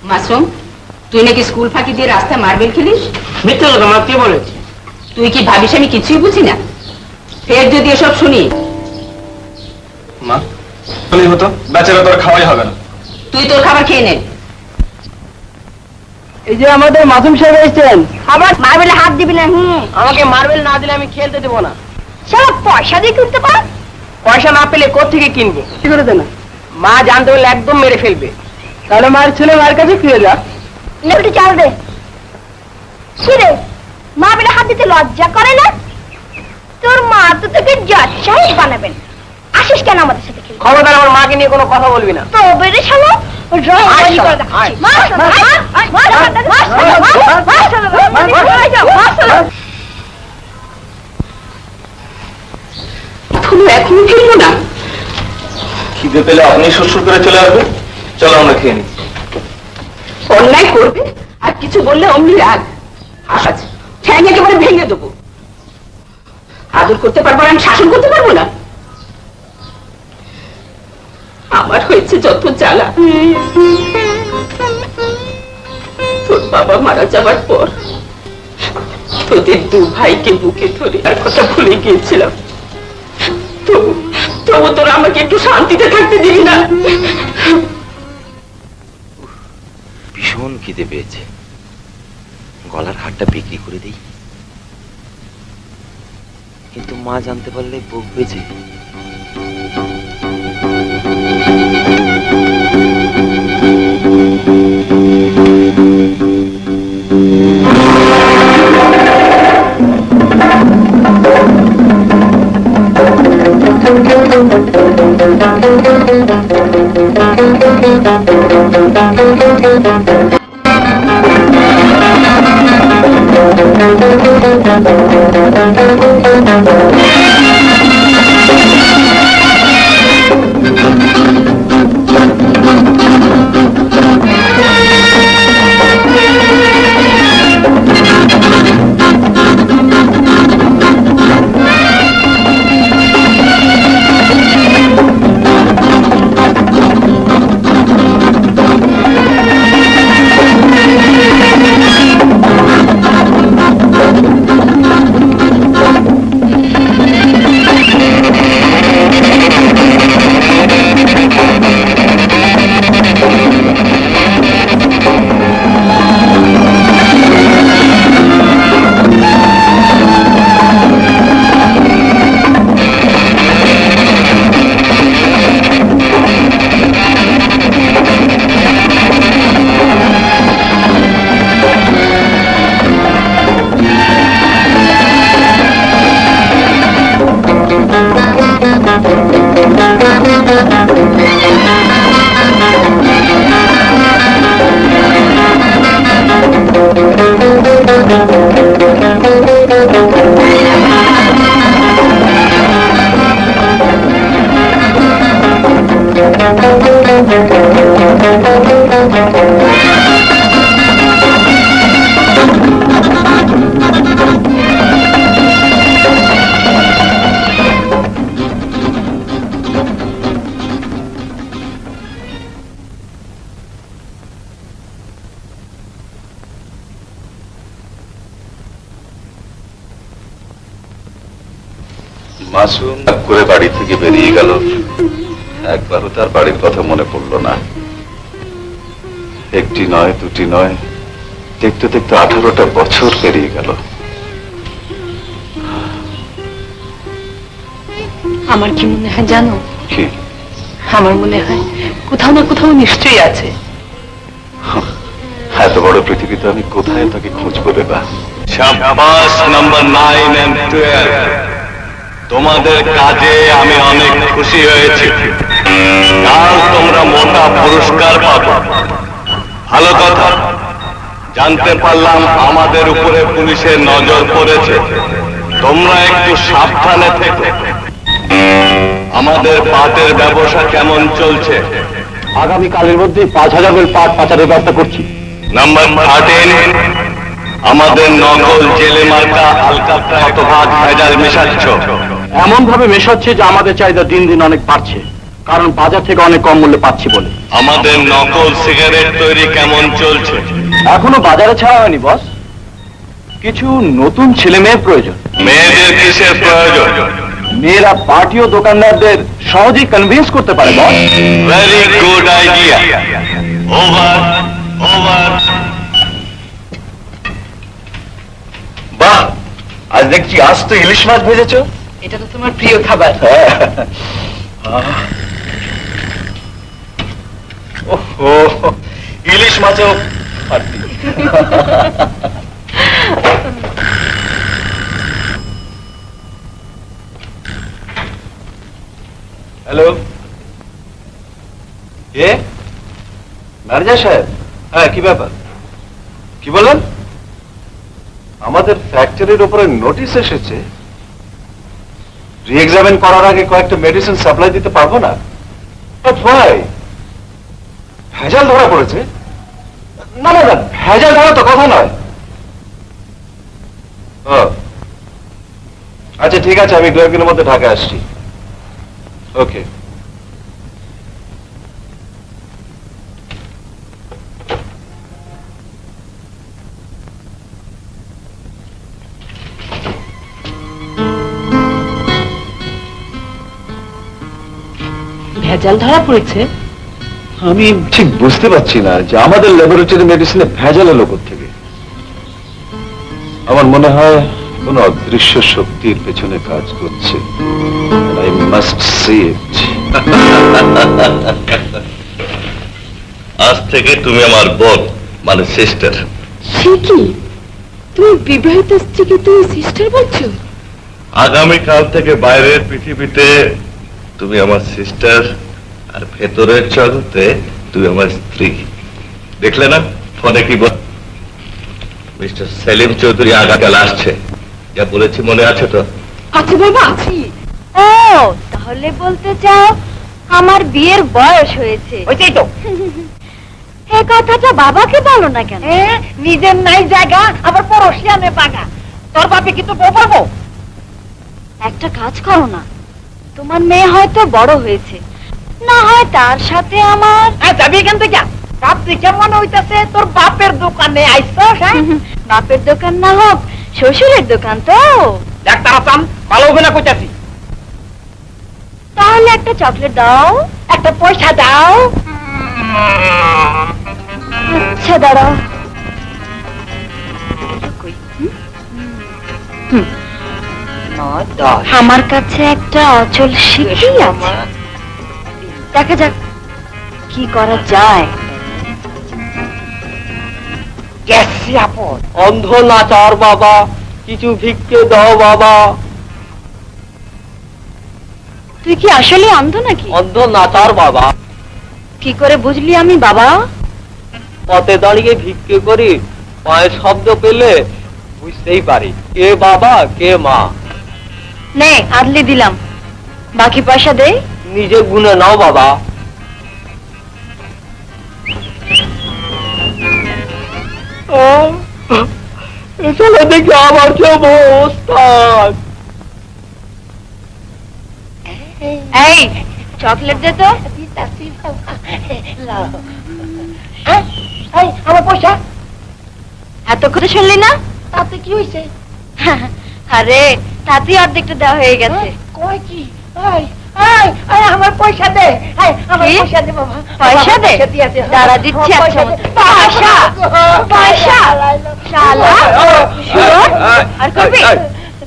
মাসুম, তুই নাকি স্কুল ফাঁকি দিয়ে রাস্তায় মার্বেল খেলিস? মিথ্যে কথা মা, কে বলেছে? তুই কি ভাবিস আমি কিছুই বুঝি না? ফের যদি এসব শুনি। মা বলেই হতো, বেচারা তোর খাওয়াই হবে না। তুই তোর খাবার খেয়ে নে। এই যে আমাদের মাসুম সাহেব এসেছেন। আবার মার্বেলে হাত দিবি না। আমাকে মার্বেল না দিলে আমি খেলতে দেবো না। সারা পয়সা দিয়ে কিনতে পার? পয়সা না পেলে কোত্থেকে কিনবো? কি করে দেনা? মা জানতে পারলে একদম মেরে ফেলবে। তাহলে মায়ের ছেলে মায়ের কাছে ফিরে যা। একটু চাল দে। কি রে, মার্বেলে হাত দিতে লজ্জা করে না? তোর মা তো তোকে জজ সাহেব বানাবেন। আসিস কেন আমাদের সাথে খেলতে? খবরদার আমার মাকে নিয়ে কোনো কথা বলবি না। তো বেড়ে শালা রঙবাজি করে দেখাচ্ছিস। এখনো ফিরবো না? খিদে পেলে আপনি শ্বশুর করে চলে আসবে। চলো আমরা খেয়ে নিই। অন্যায় করবে আর কিছু বললে অমনি রাগ। আচ্ছা, ঠ্যাং একেবারে ভেঙে দেবো। আদর করতে পারবো না, আমি শাসন করতে পারবো না? আমার হয়েছে যত জ্বালা। তোর বাবা মারা যাবার পর তোদের দু ভাইকে বুকে ধরে আর কথা ভুলে গিয়েছিলাম। তবু তোরা আমাকে একটু শান্তিতে থাকতে দিবি না? ভীষণ খিদে পেয়েছে, গলার হাড়টা বিক্রি করে দিই। কিন্তু মা জানতে পারলে বকবে যে। মাসুম করে বাড়ি থেকে বেরিয়ে গেল, একবারও তার বাড়ির কথা মনে পড়ল না। একটি নয়, দুটি নয়, দেখতে দেখতে 18টা বছর পেরিয়ে গেল। আমার কি মনে হয় জানো? কি? আমার মনে হয় কোথাও না কোথাও নিশ্চয়ই আছে। এত বড় পৃথিবীতে আমি কোথায় তাকে খুঁজবো রেবা? শাবাশ নাম্বার 9 and 12, তোমাদের কাজে আমি অনেক খুশি হয়েছি। কাল তোমরা মোটা পুরস্কার পাবে। ভালো কথা, জানতে পারলাম আমাদের উপরে পুলিশের নজর পড়েছে। তোমরা একটু সাবধানে থেকো। আমাদের পাটের ব্যবসা কেমন চলছে? আগামীকালের মধ্যে 5000 বেল পাট পাচারের ব্যবস্থা করছি। নাম্বার 13, আমাদের নকল জেলে মার্কা আলকাতরা শতভাগ ভেজাল মেশাচ্ছ। এমন ভাবে মেশাচ্ছে যে আমাদের চাহিদা দিন দিন অনেক বাড়ছে। কারণ বাজার থেকে অনেক কম মূল্যে পাচ্ছি বলে। আমাদের নকল সিগারেট তৈরি কেমন চলছে? এখনো বাজারে ছাড়া হয়নি বস। কিছু নতুন ছেলে মেয়ের প্রয়োজন। মেয়েদের কিসের প্রয়োজন? মেয়েরা পার্টি ও দোকানদারদের সহজেই কনভিন্স করতে পারে boss. Very good idea. Over over. বাহ, আজ দেখছি আজ তো ইলিশ মাছ ভেজেছো। এটা তো তোমার প্রিয় খাবার। ওহো, ইলিশ মাছও পারতি। হ্যালো, কে? ম্যানেজার সাহেব? হ্যাঁ, কি ব্যাপার? কি বললেন? আমাদের ফ্যাক্টরির উপরে নোটিশ এসেছে, রি-এক্সামিন করার আগে কয়েকটা মেডিসিন সাপ্লাই দিতে পারবো না। বাট ভাই, ভেজাল ধরা পড়েছে। না না না, ভেজাল ধরা তো কথা নয়। ও আচ্ছা, ঠিক আছে, আমি 2 দিনের মধ্যে ঢাকা আসছি। ওকে। ভেজাল ধরা পড়েছে? আমি ঠিক বুঝতে পারছি না যে আমাদের ল্যাবরেটরি মেডিসিনে ভেজাল এলো থেকে। আমার মনে হয় কোন অদৃশ্য শক্তির পেছনে কাজ করছে। আই মাস্ট সি ইট। আজ থেকে তুমি আমার বোন, মানে সিস্টার। সে কি, তুমি বিবাহিত স্ত্রীকে তুমি সিস্টার বলছো? আগামীকাল থেকে বাইরের পৃথিবীতে তুমি আমার সিস্টার, আর ভেতরের জগতে তুমি আমার স্ত্রী। দেখলে না ফোনে কি বল? মিস্টার সেলিম চৌধুরী আগামীকাল আসছে, যা বলেছি মনে আছে তো? আচ্ছা বাবা, আছি। ও তাহলে বলতে চাও আমার বিয়ের বয়স হয়েছে? ওইটাই তো। এই কথাটা বাবাকে বলো না কেন? নিজের নাই জায়গা আবার পরশিয়ানে পাগা। তোর বাপে কি তো বউ পাবো? একটা কাজ করো না, তোমার মেয়ে হয়তো বড় হয়েছে, না হয় তার সাথে আমার। যাবি এখান থেকে? বাপ দেখে মনে হইতেছে তোর বাপের দোকানে আইসস। হ্যাঁ, বাপের দোকান না হোক, শ্বশুরের দোকান তো। ডাক্তার আসাম ভালো হবে না কইতাছি। তাহলে একটা চকলেট দাও। একটা পয়সা দাও। আচ্ছা দাঁড়াও। আমার কাছে একটা অচল সিদ্ধি আছে, দেখা যাক কি করা যায়। গেছি আপন। অন্ধ নাচার বাবা, কিছু ভিক্ষে দাও বাবা। তুই কি আসলে অন্ধ নাকি? অন্ধ নাচার বাবা। কি করে বুঝলি আমি বাবা? পথে দাঁড়িয়ে ভিক্ষে করি, পায়ে শব্দ পেলে বুঝতেই পারি কে বাবা কে মা। নে আদলি দিলাম, বাকি পয়সা দে। নিজে গুনে নাও বাবা। চলে দেখি আমার কি অবস্থা। এই চকলেট দে তো। আমার পয়সা এত করে শুনলি না? তাতে কি হয়েছে? আরে তাতেই অর্ধেকটা দেওয়া হয়ে গেছে। কয় কি? আমার পয়সা দে। আমার কি? পয়সা দে বাবা। পয়সা দে? দিয়েছে। দাঁড়া দিচ্ছি পয়সা একটা দে। পয়সা পয়সা শালা শুয়োর, আর করবি?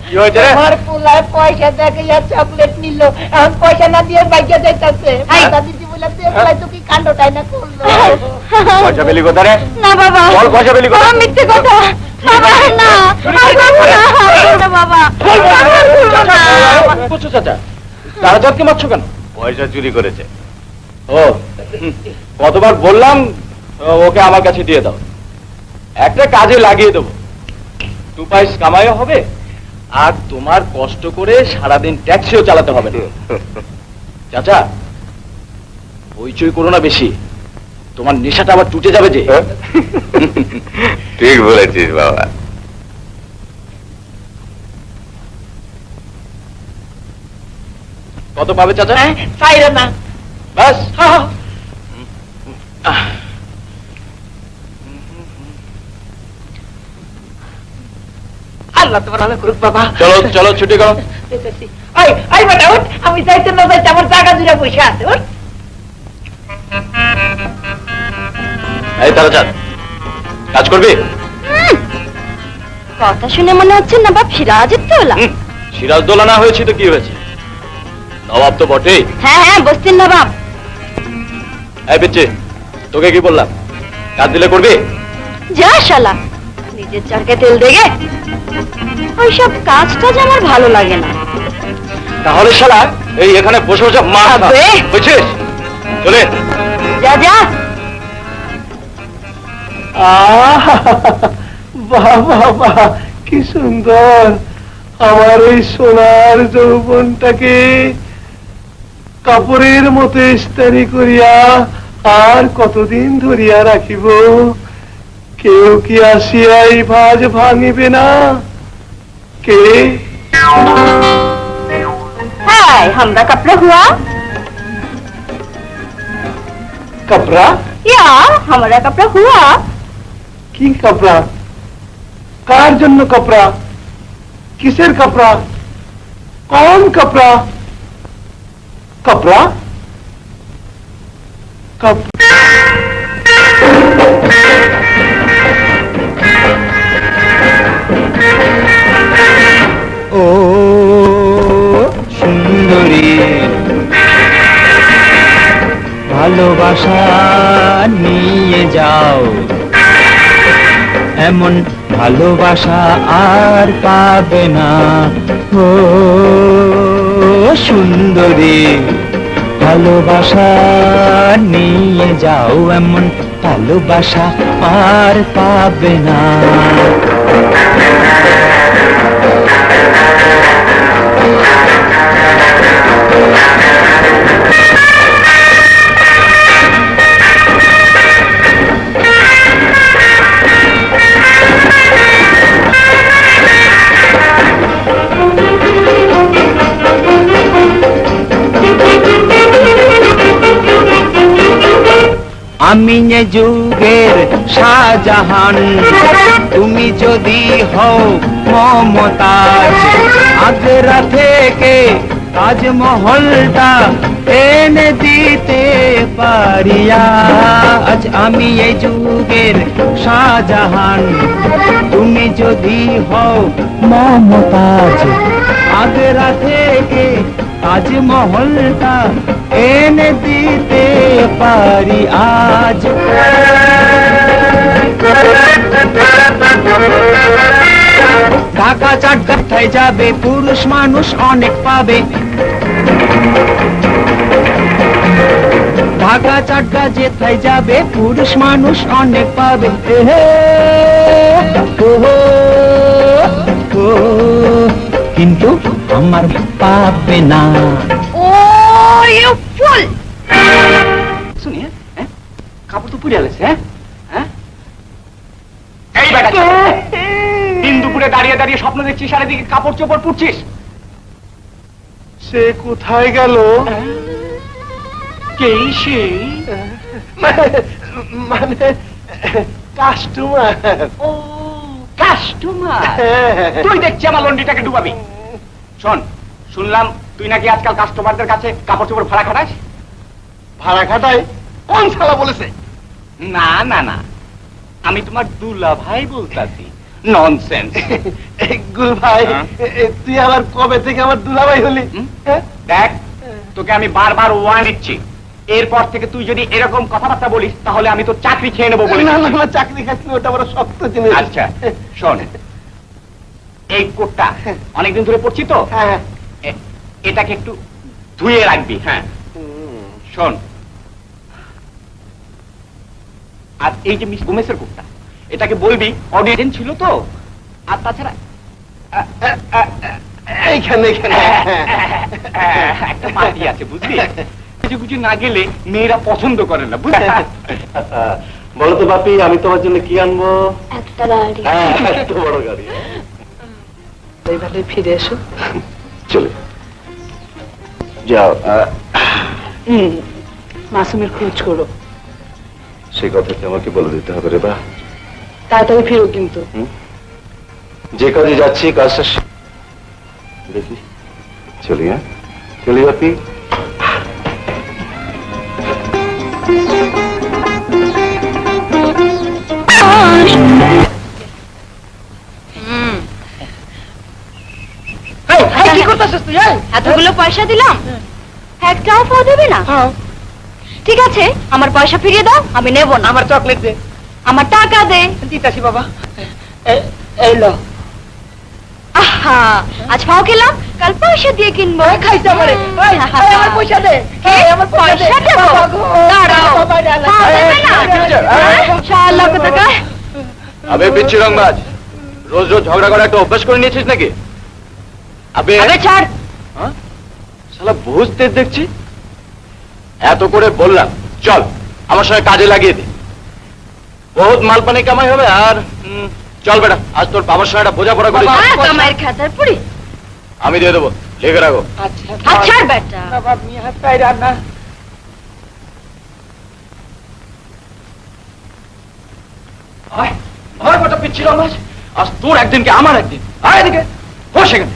কি হয়েছে রে? আমার পোলায় পয়সা দেখে চকলেট নিল, এখন পয়সা না দিয়ে বাইকে যাইতাছে। এই। দিদি বলে দেখলাই তো কি কাণ্ডটাই না করলো। পয়সা পেলি কোথা রে? না বাবা, বল পয়সা পেলি কোথা? বাবা মিথ্যে কথা। বাবা না, আর করবো না, আর করবো না বাবা, আর করবো না। বুঝছো চাচা, তারাজাতকে মারছো কেন? পয়সা চুরি করেছে। ও কতবার বললাম ওকে আমার কাছে দিয়ে দাও, একটা কাজে লাগিয়ে দেবো, 2 পয়সা কামাইও হবে, আর তোমার কষ্ট করে সারাদিন ট্যাক্সিও চালাতে হবে না। চাচা হইচই করো না বেশি, তোমার নেশাটা আবার টুটে যাবে যে। ঠিক বলেছিস বাবা। কত পাবে চাচা? চাইরে না। ব্যাস। আল্লাহ তোমার ভালো করুক বাবা। চলো চলো ছুটি করো। এই বেটা উঠ, আমি যাইতে না যাইতে আমার জায়গা জুড়ে বসে আছে। উঠ। এই তারা চাঁদ, কাজ করবি? কথা শুনে মনে হচ্ছে নবাব সিরাজউদ্দৌলা। সিরাজদৌলা না হয়েছি তো কি হয়েছে, নবাব তো বটেই। হ্যাঁ হ্যাঁ, বস্তির নবাব। এই পিচ্ছি, তোকে কি বললাম, কাজ দিলে করবি? যা শালা, নিজের চরকে তেল দেগে। ওইসব কাজ টাজ আমার ভালো লাগে না। তাহলে শালা এই এখানে বসে বসে মার খা। আবে! বুঝছিস? চলে যা যা। বাহ, কি সুন্দর! আমার এই সোনার যৌবনটাকে কাপড়ের মতো ইস্তারি করিয়া আর কতদিন ধরিয়া রাখিব? কেউ কি আসিয়া এই ভাজ ভাঙিবে না? কে? हाय, हमरा कपड़ा हुआ? कपड़ा? या हमारा कपड़ा हुआ? কি কাপড়া? কার জন্য কাপড়া? কিসের কাপড়া? কোন কাপড়া? কাপড়া? ও সুন্দরী, ভালোবাসা নিয়ে যাও, এমন ভালোবাসা আর পাবে না। ও সুন্দরী, ভালোবাসা নিয়ে যাও, এমন ভালোবাসা আর পাবে না। আমি এ যুগের শাহজাহান, তুমি যদি হও মমতাজ, আগ্রা থেকে তাজমহলটা এনে দিতে পারি আজ। আমি এই যুগের শাহজাহান, তুমি যদি হও মমতাজ, আগ্রা থেকে তাজমহলটা এনে দিতে পারি আজ। ঢাকা চাটগাঁথায় যাবে, পুরুষ মানুষ অনেক পাবে। ঢাকা চাটগা যেথায় যাবে, পুরুষ মানুষ অনেক পাবে। কিন্তু আমার পাবে না। ओ यू फुल। শুনিয়ে কাপড় তো পুড়ে গেছে। এই বেটা, দিন দুপুরে দাঁড়িয়ে দাঁড়িয়ে স্বপ্ন দেখছিস, চারিদিকে কাপড় চোপড় পুড়ছিস। সে কোথায় গেল? কে সে? মানে কাস্টমার। ও কাস্টমার। তুই দেখছি আমার লন্ড্রিটাকে ডুবাবি। শোন, শুনলাম তুই নাকি আজকাল কাস্টমারদের কাছে কাপড় চোপড় ভাড়া খাটাস। ভাড়া খাটায়? কোন শালা বলেছে? না না না, আমি তোমার দুলা ভাই বলতাছি। ননসেন্স। গুল ভাই, তুই আবার কবে থেকে আমার দুলাভাই হলি? দেখ, তোকে আমি বারবার ওয়ার্ন দিচ্ছি, এরপর থেকে তুই যদি এরকম কথাবার্তা বলিস তাহলে আমি তো চাকরি খেয়ে নেবো বলে। না না না, চাকরি খাচ্ছি ওটা বড় শক্ত জিনিস। আচ্ছা শোন, এই কোটটা অনেকদিন ধরে পড়ছি তো, হ্যাঁ এটাকে একটু ধুয়ে রাখবি। হ্যাঁ শোন, আর এই যে মিস গোমেসের কোটটা, এটাকে বলবি অডিয়েন্স ছিল তো। আর তাছাড়া এইখানে এইখানে একটা পার্টি আছে বুঝলি, কিছু কিছু না গেলে মেয়েরা পছন্দ করে না বুঝলি। বলো তো বাপি, আমি তোমার জন্য কি আনবো? একটা গাড়ি। এত বড় গাড়ি। এইভাবে ফিরে এসো। চলে যাও। মাসুমের খোঁজ করো। সেই কথা কি আমাকে বলে দিতে হবে রে বা? তাড়াতাড়ি ফিরো কিন্তু। যে কাজে যাচ্ছি কাজটা দেখি। চলি, হ্যাঁ চলি আপনি। কি করতেছিস তুই? এতগুলো পয়সা দিলাম, একটাও পাওয়া দেবে না? ঠিক আছে, আমার পয়সা ফিরিয়ে দাও, আমি নেব না। আমার চকলেট দে। আমার টাকা দে। দিতাছি বাবা। এই লো। আহা, আজ পাও খেলাম, কাল পয়সা দিয়ে কিনবো। খাইতে পারে। আমার পয়সা দে। আমার পয়সা দেবো? দাঁড়াও, পাও দেবে না? শালা কোথাকার। আবে পিচ্ছি রংবাজ, রোজ রোজ ঝগড়া করা একটা অভ্যাস করে নিয়েছিস নাকি? আবে ছাড়। শালা বুঝতে দেখছি। এত করে বললাম চল আমার সঙ্গে কাজে লাগিয়ে দে, বহুত মালপানি কামাই হবে। আর চল বেটা, আজ তোর বাবার সঙ্গে একটা বোঝাপড়া করে কামাইয়ের খাতার পুরি আমি দিয়ে দেবো, লিখে রাখো। আচ্ছা বেটা। বাবা মি হাত পায়ে রান্না। আমার কথা পিচ্ছিল মাছ, আজ তোর একদিনকে আমার একদিন। আয় এদিকে, বস এখানে।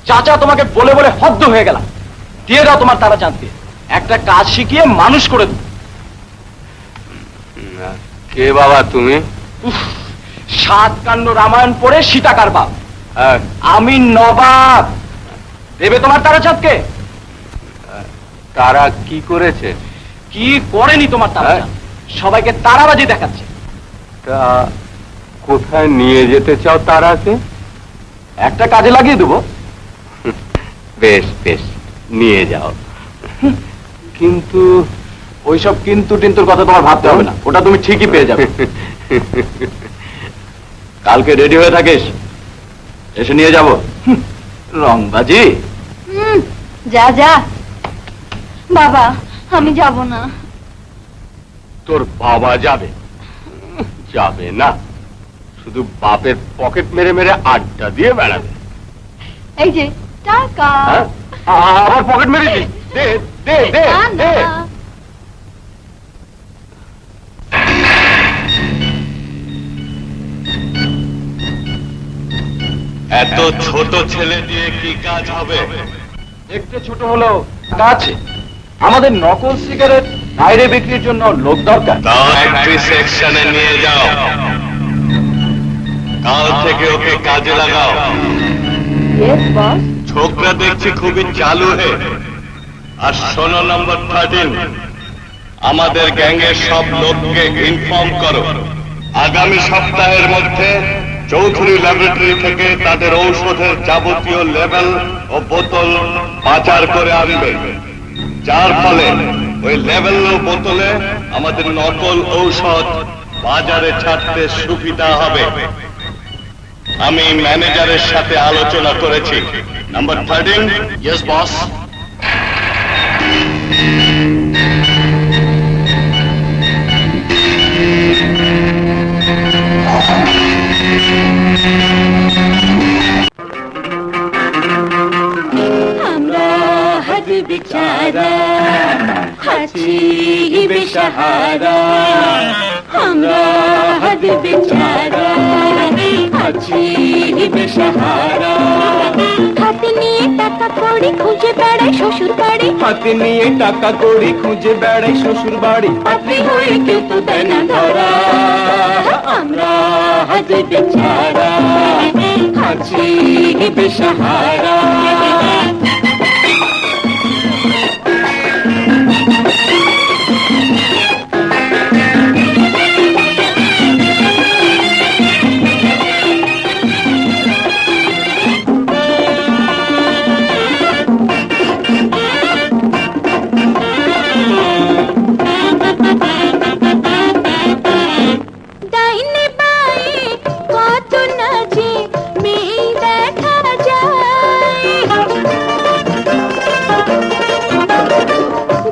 চাচা তোমাকে বলে বলে হদ্দ হয়ে গেলাম। দিয়ে দাও তোমার তারা চাঁদকে, একটা কাজ শিখিয়ে মানুষ করে দেবো। কে বাবা তুমি? সাত কাণ্ড রামায়ণ পড়ে সীতাকার বাপ। আমি নবাব। দেবে তোমার তারা চাঁদকে? তারা কি করেছে? কি করেনি তোমার তারা চাঁদ? সবাইকে তারাবাজি দেখাচ্ছে। তা কোথায় নিয়ে যেতে চাও তারাকে? একটা কাজে লাগিয়ে দেবো। বেশ বেশ, নিয়ে যাও। কিন্তু ওইসব কিন্তু টিন্তুর কথা তোমার ভাবতে হবে না, ওটা তুমি ঠিকই পেয়ে যাবে। কালকে রেডি হয়ে থাকিস, এসে নিয়ে যাব। রংবাজি। যা যা বাবা, আমি যাব না। তোর বাবা যাবে? যাবে না, শুধু বাপের পকেট মেরে মেরে আড্ডা দিয়ে বেড়াবে। এই যে টাকা। হ্যাঁ? আবার পকেট মেরেছিস? দে দে দে দে। এত ছোট ছেলে দিয়ে কি কাজ হবে? দেখতে ছোট হলেও আছে। আমাদের নকল সিগারেট বাইরে বিক্রির জন্য লোক দরকার। ফ্যাক্টরি সেকশনে নিয়ে যাও, কাল থেকে ওকে কাজে লাগাও। ছোকরা দেখছি খুবই চালু হে। আর 16 নম্বর 13, আমাদের গ্যাংয়ের সব লোককে ইনফর্ম করো, আগামী সপ্তাহের মধ্যে চৌধুরী ল্যাবরেটরি থেকে তাদের ঔষধের যাবতীয় লেবেল ও বোতল পাচার করে আনবে, যার ফলে ওই লেবেল ও বোতলে আমাদের নকল ঔষধ বাজারে ছাড়তে সুবিধা হবে। আমি ম্যানেজারের সাথে আলোচনা করেছি। নাম্বার 13। Yes boss. আমরা হদ বেচারা আছি বেসাহারা, আমরা হদ বেচারা আছি বেসাহারা। হাতে নিয়ে টাকা কড়ি খুঁজে বেড়াই শ্বশুর বাড়ি, হাতে নিয়ে টাকা কড়ি খুঁজে বেড়াই শ্বশুর বাড়ি। পাত্রী হয়ে কেউ তো দেয় না ধরা। আমরা হদ বেচারা আছি বেসাহারা। ডাইনে বাঁয়ে কত নাচে মেয়ে দেখা যায়,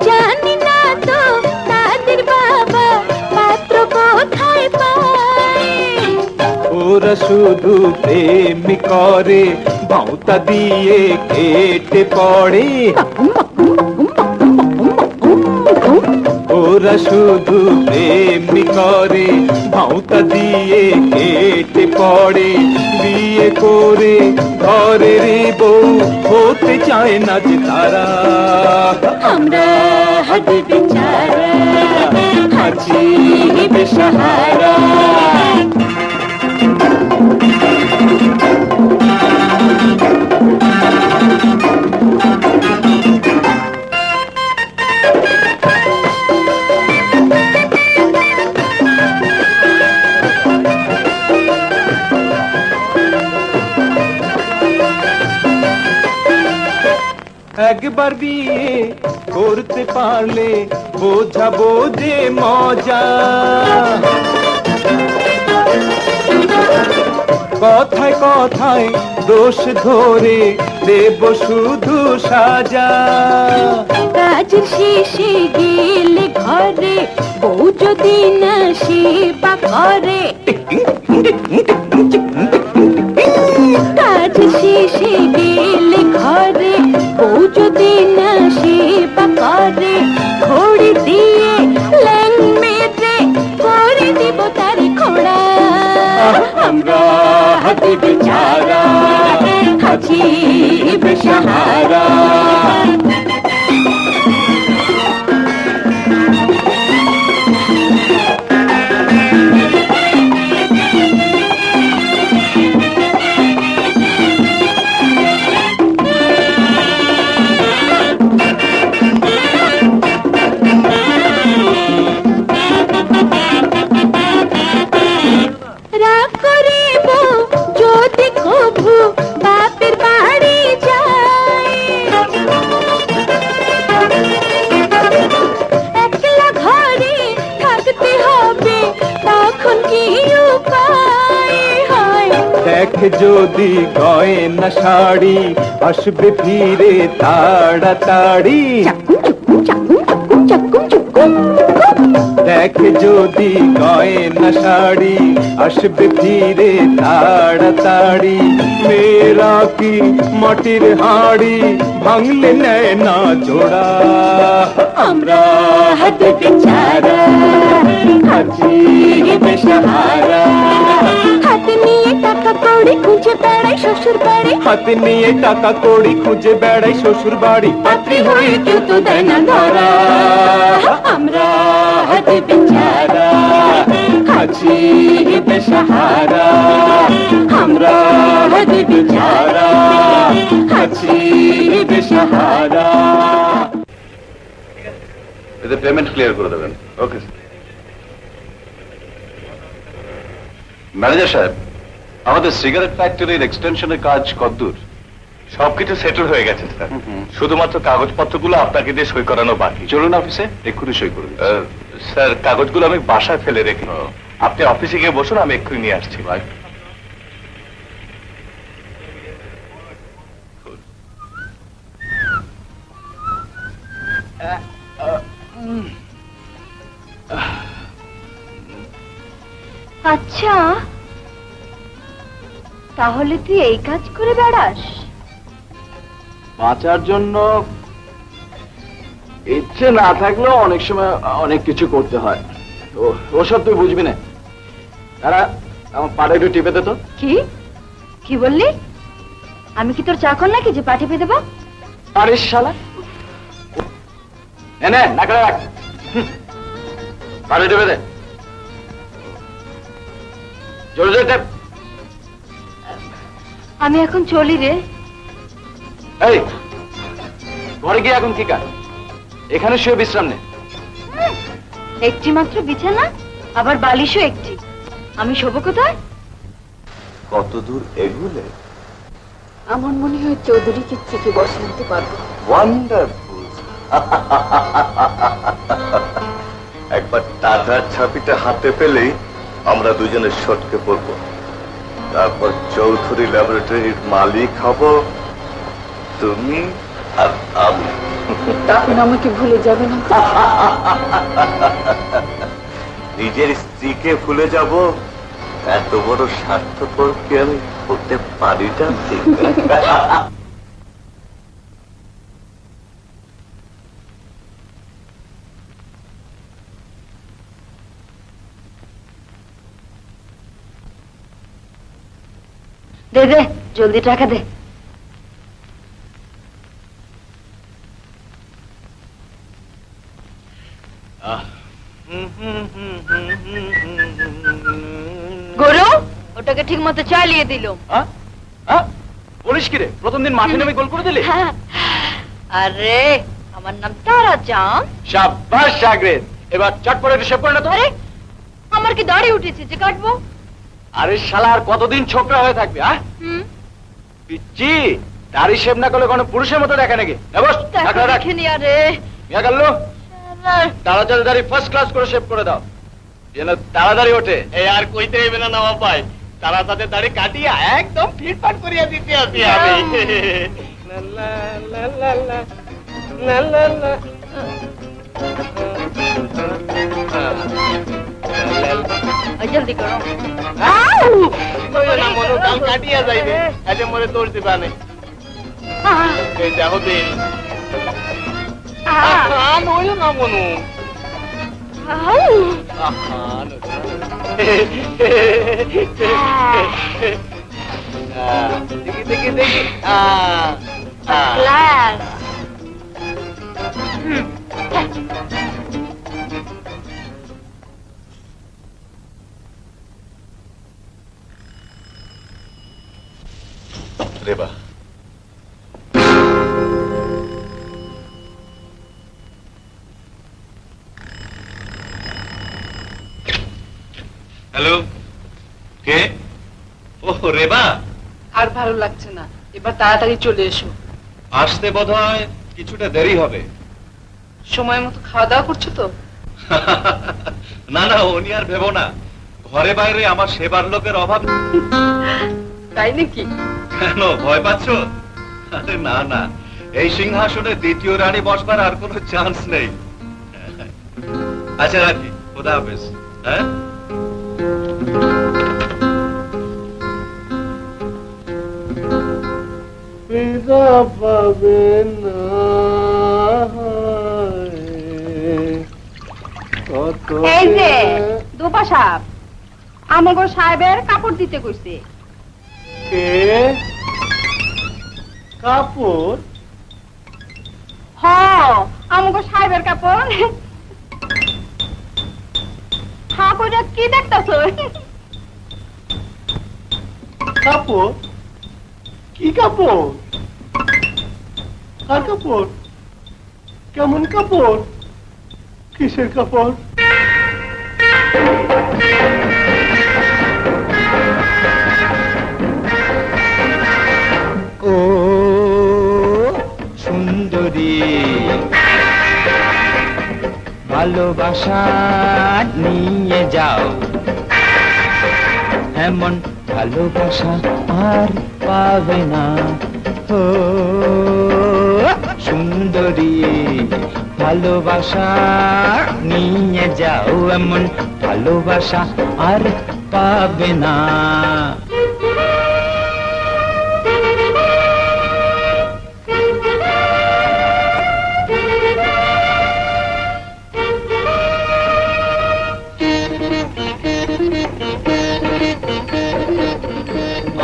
জানি না তো তাদের বাবা পাত্র কোথায় পায়। ওরা শুধু প্রেম করে, ভাঁওতা দিয়ে কেটে পড়ে। ওরা শুধু প্রেমই করে, ভাঁওতা দিয়ে কেটে পড়ে, বিয়ে করে ঘরের বউ হতে চায় না যে তারা। আমরা হাতে বেচারা আছি বেসাহারা। একবার বিয়ে করতে পারলে বোঝাবো যে মজা, কথায় কথায় দোষ ধরে দেব শুধু সাজা। কাজের শেষে গেলে ঘরে বউ যদি না সেবা করে, কাজ শেষে গেলে ঘরে বউ যদি না সেবা করে, ঘড়ি দিয়ে ল্যাং মেরে করে দিব তার খোড়া। আমরা হাতে বেচারা আছি বেসাহারা। রাগ করিব যদি কভু বাপের বাড়ি যাই, একলা ঘরে থাকতে হবে তখন কি উপায় হয়। দেখ যদি গয়না শাড়ি আসবে ফিরে তাড়াতাড়ি, দেখ যদি গয়না শাড়ি আসবে ফিরে তাড়াতাড়ি। মেয়েরা কি মাটির হাড়ি ভাঙলে নেয় না জোড়া। আমরা হাতে বেচারা আছি বেসাহারা। হাতে নিয়ে টাকা কড়ি খুঁজে বেড়াই শ্বশুর বাড়ি, হাতে নিয়ে টাকা কড়ি খুঁজে বেড়াই শ্বশুর বাড়ি। পাত্রী হয়ে কেউ তো দেয় না ধরা। আমরা হাতে বেচারা আছি বেসাহারা। আমরা হাতে বেচারা আছি বেসাহারা। এদের পেমেন্ট ক্লিয়ার করে দেবেন। ওকে ম্যানেজার সাহেব, আমাদের সিগারেট ফ্যাক্টরির এক্সটেনশনের কাজ কতদূর? সবকিছু সেটেল হয়ে গেছে স্যার, শুধুমাত্র কাগজপত্রগুলো আপনাকে দিয়ে সই করানো বাকি। চলুন অফিসে, এক্ষুনি সই করুন। স্যার কাগজগুলো আমি বাসায় ফেলে রেখে, আপনি অফিসে গিয়ে বসুন, আমি এক্ষুনি নিয়ে আসছি। ভাই আচ্ছা, তাহলে তুই এই কাজ করে বেড়াস? বাঁচার জন্য ইচ্ছে না থাকলেও অনেক সময় অনেক কিছু করতে হয়। ওসব তুই বুঝবি না। তারা আমার পাড়ে একটু টিপে দে তো। কি কি বললি? আমি কি তোর চাকর নাকি যে পা টিপে দেবো? আরে শালা, এনে নাকড়ে রাখ, পাড়ে টিপে দে, জোরে জোরে টেপ। আমি এখন চলি রে। এই ঘরে গিয়ে এখন কি কাজ? এখানে শুয়ে বিশ্রাম নে। একটি মাত্র বিছানা, আবার বালিশও একটি। আমি শোবো কোথায়? কত দূর এগুলে? আমার মনে হয় চৌধুরীকে থেকে বসাতে পারবো। ওয়ান্ডারফুল। একবার টাটার ছাপিটা হাতে পেলেই আমরা দুজনে সটকে পড়বো। তারপর চৌধুরী ল্যাবরেটরির মালিক হব তুমি আর আমি। তখন আমাকে ভুলে যাবে না? নিজের স্ত্রীকে ভুলে যাব, এত বড় স্বার্থপর কি আমি হতে পারি না? দে দে, জলদি টাকা দে। গরু ওটাকে ঠিক মতো চালিয়ে দিল। বলিস কি রে, প্রথম দিন মাঠে নেমে গোল করে দিলি? আরে আমার নাম তারাচাঁদ। শাবাশ জাগরেদ, এবার চটপট একটু শেভ করে না তো। আরে আমার কি দাড়ি উঠেছে যে কাটবো? আরে শালা আর কতদিন ছোকরা হয়ে থাকবে? পিচ্ছি, দাড়ি শেভ না করলে কোনো পুরুষের মতো দেখে নাকি? দেখিনি। আরে তাড়াতাড়ি দাড়ি ফার্স্ট ক্লাস করে শেভ করে দাও, যেন তাড়াতাড়ি ওঠে। এই আর কইতে হইবে না নবাব ভাই, তারা তাদের দাড়ি কাটিয়া একদম ফিটফাট করিয়া দিতে আছি আমি। জলদি করো। মনে কাল কাটিয়া যাইবে, এতে মরে তোর দিবা নেই। এই দেখো দিন নইল না মনু। দেখি দেখি দেখি। রেবা, হ্যালো, কে? ও রেবা, আর ভালো লাগছে না, এবার তাড়াতাড়ি চলে এসো। আসতে বোধহয় কিছুটা দেরি হবে। সময় মতো খাওয়া দাওয়া করছো তো? না না, ও নিয়ে আর ভেবো না, ঘরে বাইরে আমার সেবার লোকের অভাব। তাই নাকি? কেন ভয় পাচ্ছ? আরে না না, এই সিংহাসনে দ্বিতীয় রানী বসবার আর কোনো চান্স নেই। আচ্ছা রাখি, খোদা হাফেজ। হ্যাঁ, পাবে না এই যে দুপা সাহেব, আমাগো সাহেবের কাপড় দিতে কইছে। কে? কাপড়? হ, আমাগো সাহেবের কাপড়। হা কইরা কি দেখতাছো? কাপড়? কি কাপড়? কার কাপড়? কেমন কাপড়? কিসের কাপড়? ও সুন্দরী, ভালোবাসা নিয়ে যাও, এমন ভালোবাসা আর পাবে না। ও সুন্দরী, ভালোবাসা নিয়ে যাও, এমন ভালোবাসা আর পাবে না।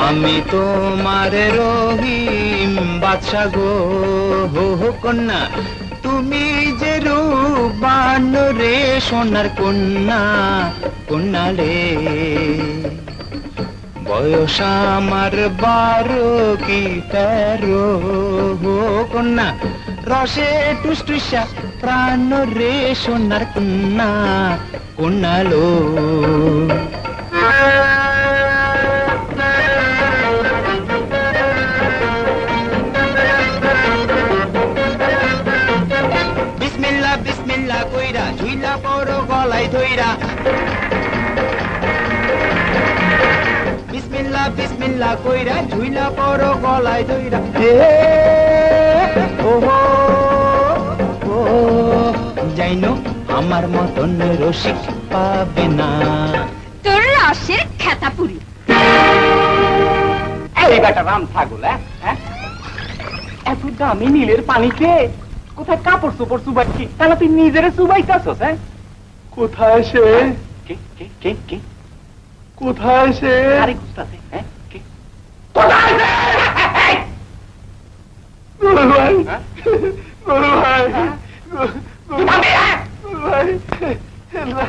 আমি তোমার রহিম বাদশা গো, হো কন্যা, তুমি যে রূপবান রে সোনার কন্যা, কন্যা রে। বয়স আমার 12 কি 13, হো কন্যা, রসে টুসটুসা প্রাণ রে সোনার কন্যা, কন্যা লো। বিসমিল্লাহ বিসমিল্লাহ কইরা ঝুইলা পড়ো গলায় ধইরা, বিসমিল্লাহ বিসমিল্লাহ কইরা ঝুইলা পড়ো গলায় ধইরা। ওহো ও যাইনো আমার মতন রসিক পাবে না। তোর রসের খেতা পুরি। এই বেটা রাম ছাগল, হ্যাঁ, এত দামি নীলের পানিতে কোথায় কাপড় চোপড় চুবাচ্ছি? তাহলে তুই নিজের চুবাইতাছস? হ্যাঁ, কোথায় সে? কে কে কে কে? কোথায় সে? আরে গুস্তাছে, হ্যাঁ, কে? তোর গরু ভাই, হ্যাঁ? গরু ভাই, তুই থামবি না? গরু ভাই, না,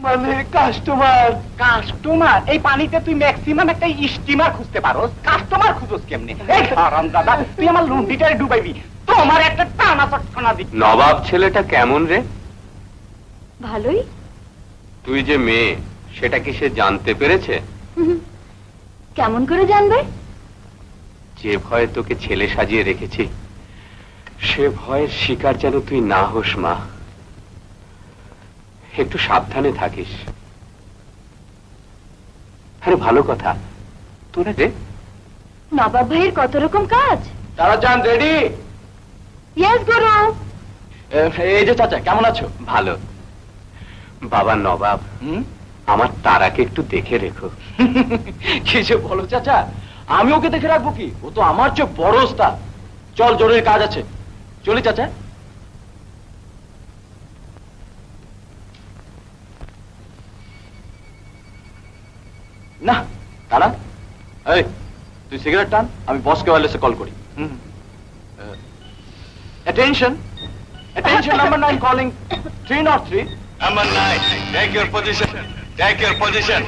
মানে কাস্টমার। কাস্টমার? এই পানিতে তুই ম্যাক্সিমাম একটা স্টিমার খুঁজতে পারো, কাস্টমার খুঁজোস কেমনে? এই হারাম দাদা, তুই আমার লুন্ডিটারে ডুবাইবি, তোমার একটা টানা চটকানা দিক। নবাব ছেলেটা কেমন রে? ভালোই। তুই যে মেয়ে সেটা কি সে জানতে পেরেছে? কেমন করে জানবে? যে ভয়ে তোকে ছেলে সাজিয়ে রেখেছি সে ভয়ের শিকার যেন তুই না হোস মা। একটু সাবধানে থাকিস। আরে ভালো কথা, তোরা রে নবাব ভাইয়ের কত রকম কাজ। তারা যান রেডি? ইয়েস গুরু। এই যে চাচা, কেমন আছো? ভালো। বাবা নবাব, আমার তারাকে একটু দেখে রেখো। কি যে বলো চাচা, আমি ওকে দেখে রাখবো কি? ও তো আমার চেয়ে বড় ওস্তাদ। চল, জরুরি কাজ আছে, চলি চাচা। না তারা, এই তুই সিগারেট টান, আমি বসকে ওয়্যারলেসে কল করি। Attention, attention, number 9 calling 303। Number 9, take your position, take your position.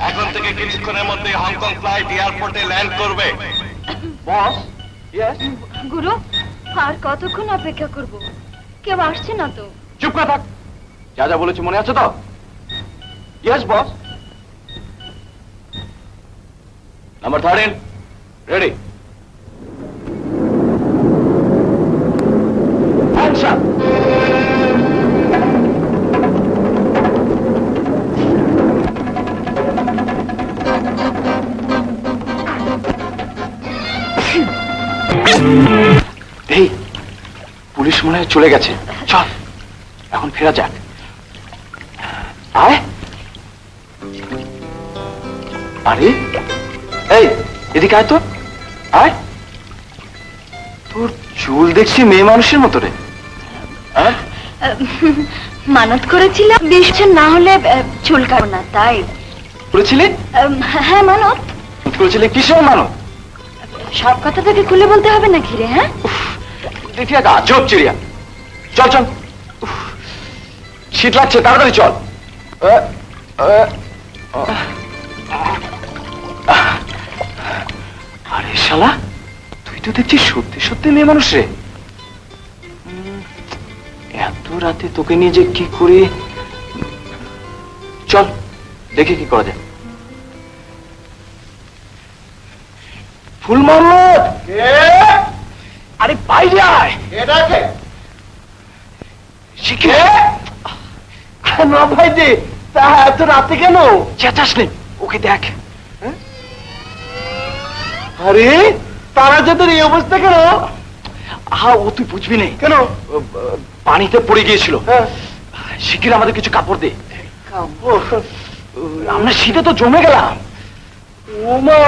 এখন থেকে কিছুক্ষণের মধ্যে হংকং ফ্লাইট এয়ারপোর্টে ল্যান্ড করবে। Boss, yes. গুরু, আর কতক্ষণ অপেক্ষা করব? কেউ আসছে না তো। চুপ করে থাক, যা যা বলেছি মনে আছে তো? Yes boss. Number 13 ready. Action. এই পুলিশ মনে হয় চলে গেছে, চল এখন ফেরা যাক। আয়, আরে এই এদিকে আয় তো, আয়। তোর চুল দেখছি মেয়ে মানুষের মতো রে। মানত করেছিলাম বিশ্বাস না হলে চুল কাটবো না, তাই করেছিলি? হ্যাঁ মানত করেছিলি, কিসের মানত? সব কথা তোকে খুলে বলতে হবে না ঘিরে। হ্যাঁ, দেখি এক আজব চিড়িয়া। চল চল, শীত লাগছে, তাড়াতাড়ি চল। আরে শালা, তুই তো দেখছিস সত্যি সত্যি মেয়ে মানুষ রে। এত রাতে তোকে নিয়ে যে কি করি, চল দেখি কি করা যায়। ফুল মোহাম্মদ, আরে বাইরে আয়। শিখে না ভাই যে, তা এত রাতে কেন? চেঁচাস নে, ওকে দেখ। আরে তারা যে তোর এই অবস্থা কেন? আহা, ও তুই বুঝবি না কেন? পানিতে পড়ে গিয়েছিল। হ্যাঁ, শিখির আমাদের কিছু কাপড় দে, কাপড়? আমরা শীতে তো জমে গেলাম। ওমা,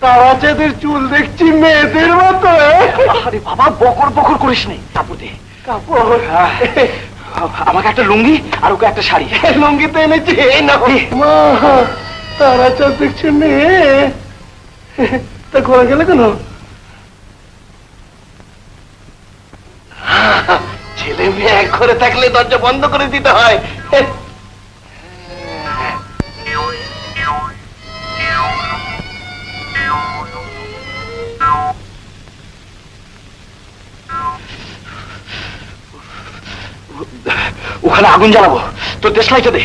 তারা চেদের চুল দেখছি মেয়েদের মতো। আরে বাবা, বকর বকর করিস নে, কাপড় দে। কাপড়? আমাকে একটা লুঙ্গি আর ওকে একটা শাড়ি। লুঙ্গি তো এনেছি, এই না। মা, তারা চাঁদ দেখছি মেয়ে, তা ঘরে গেলে কেন? ছেলে মেয়ে এক ঘরে থাকলে দরজা বন্ধ করে দিতে হয়। ওখানে আগুন জ্বালাবো, তোর দেশলাইটা দে।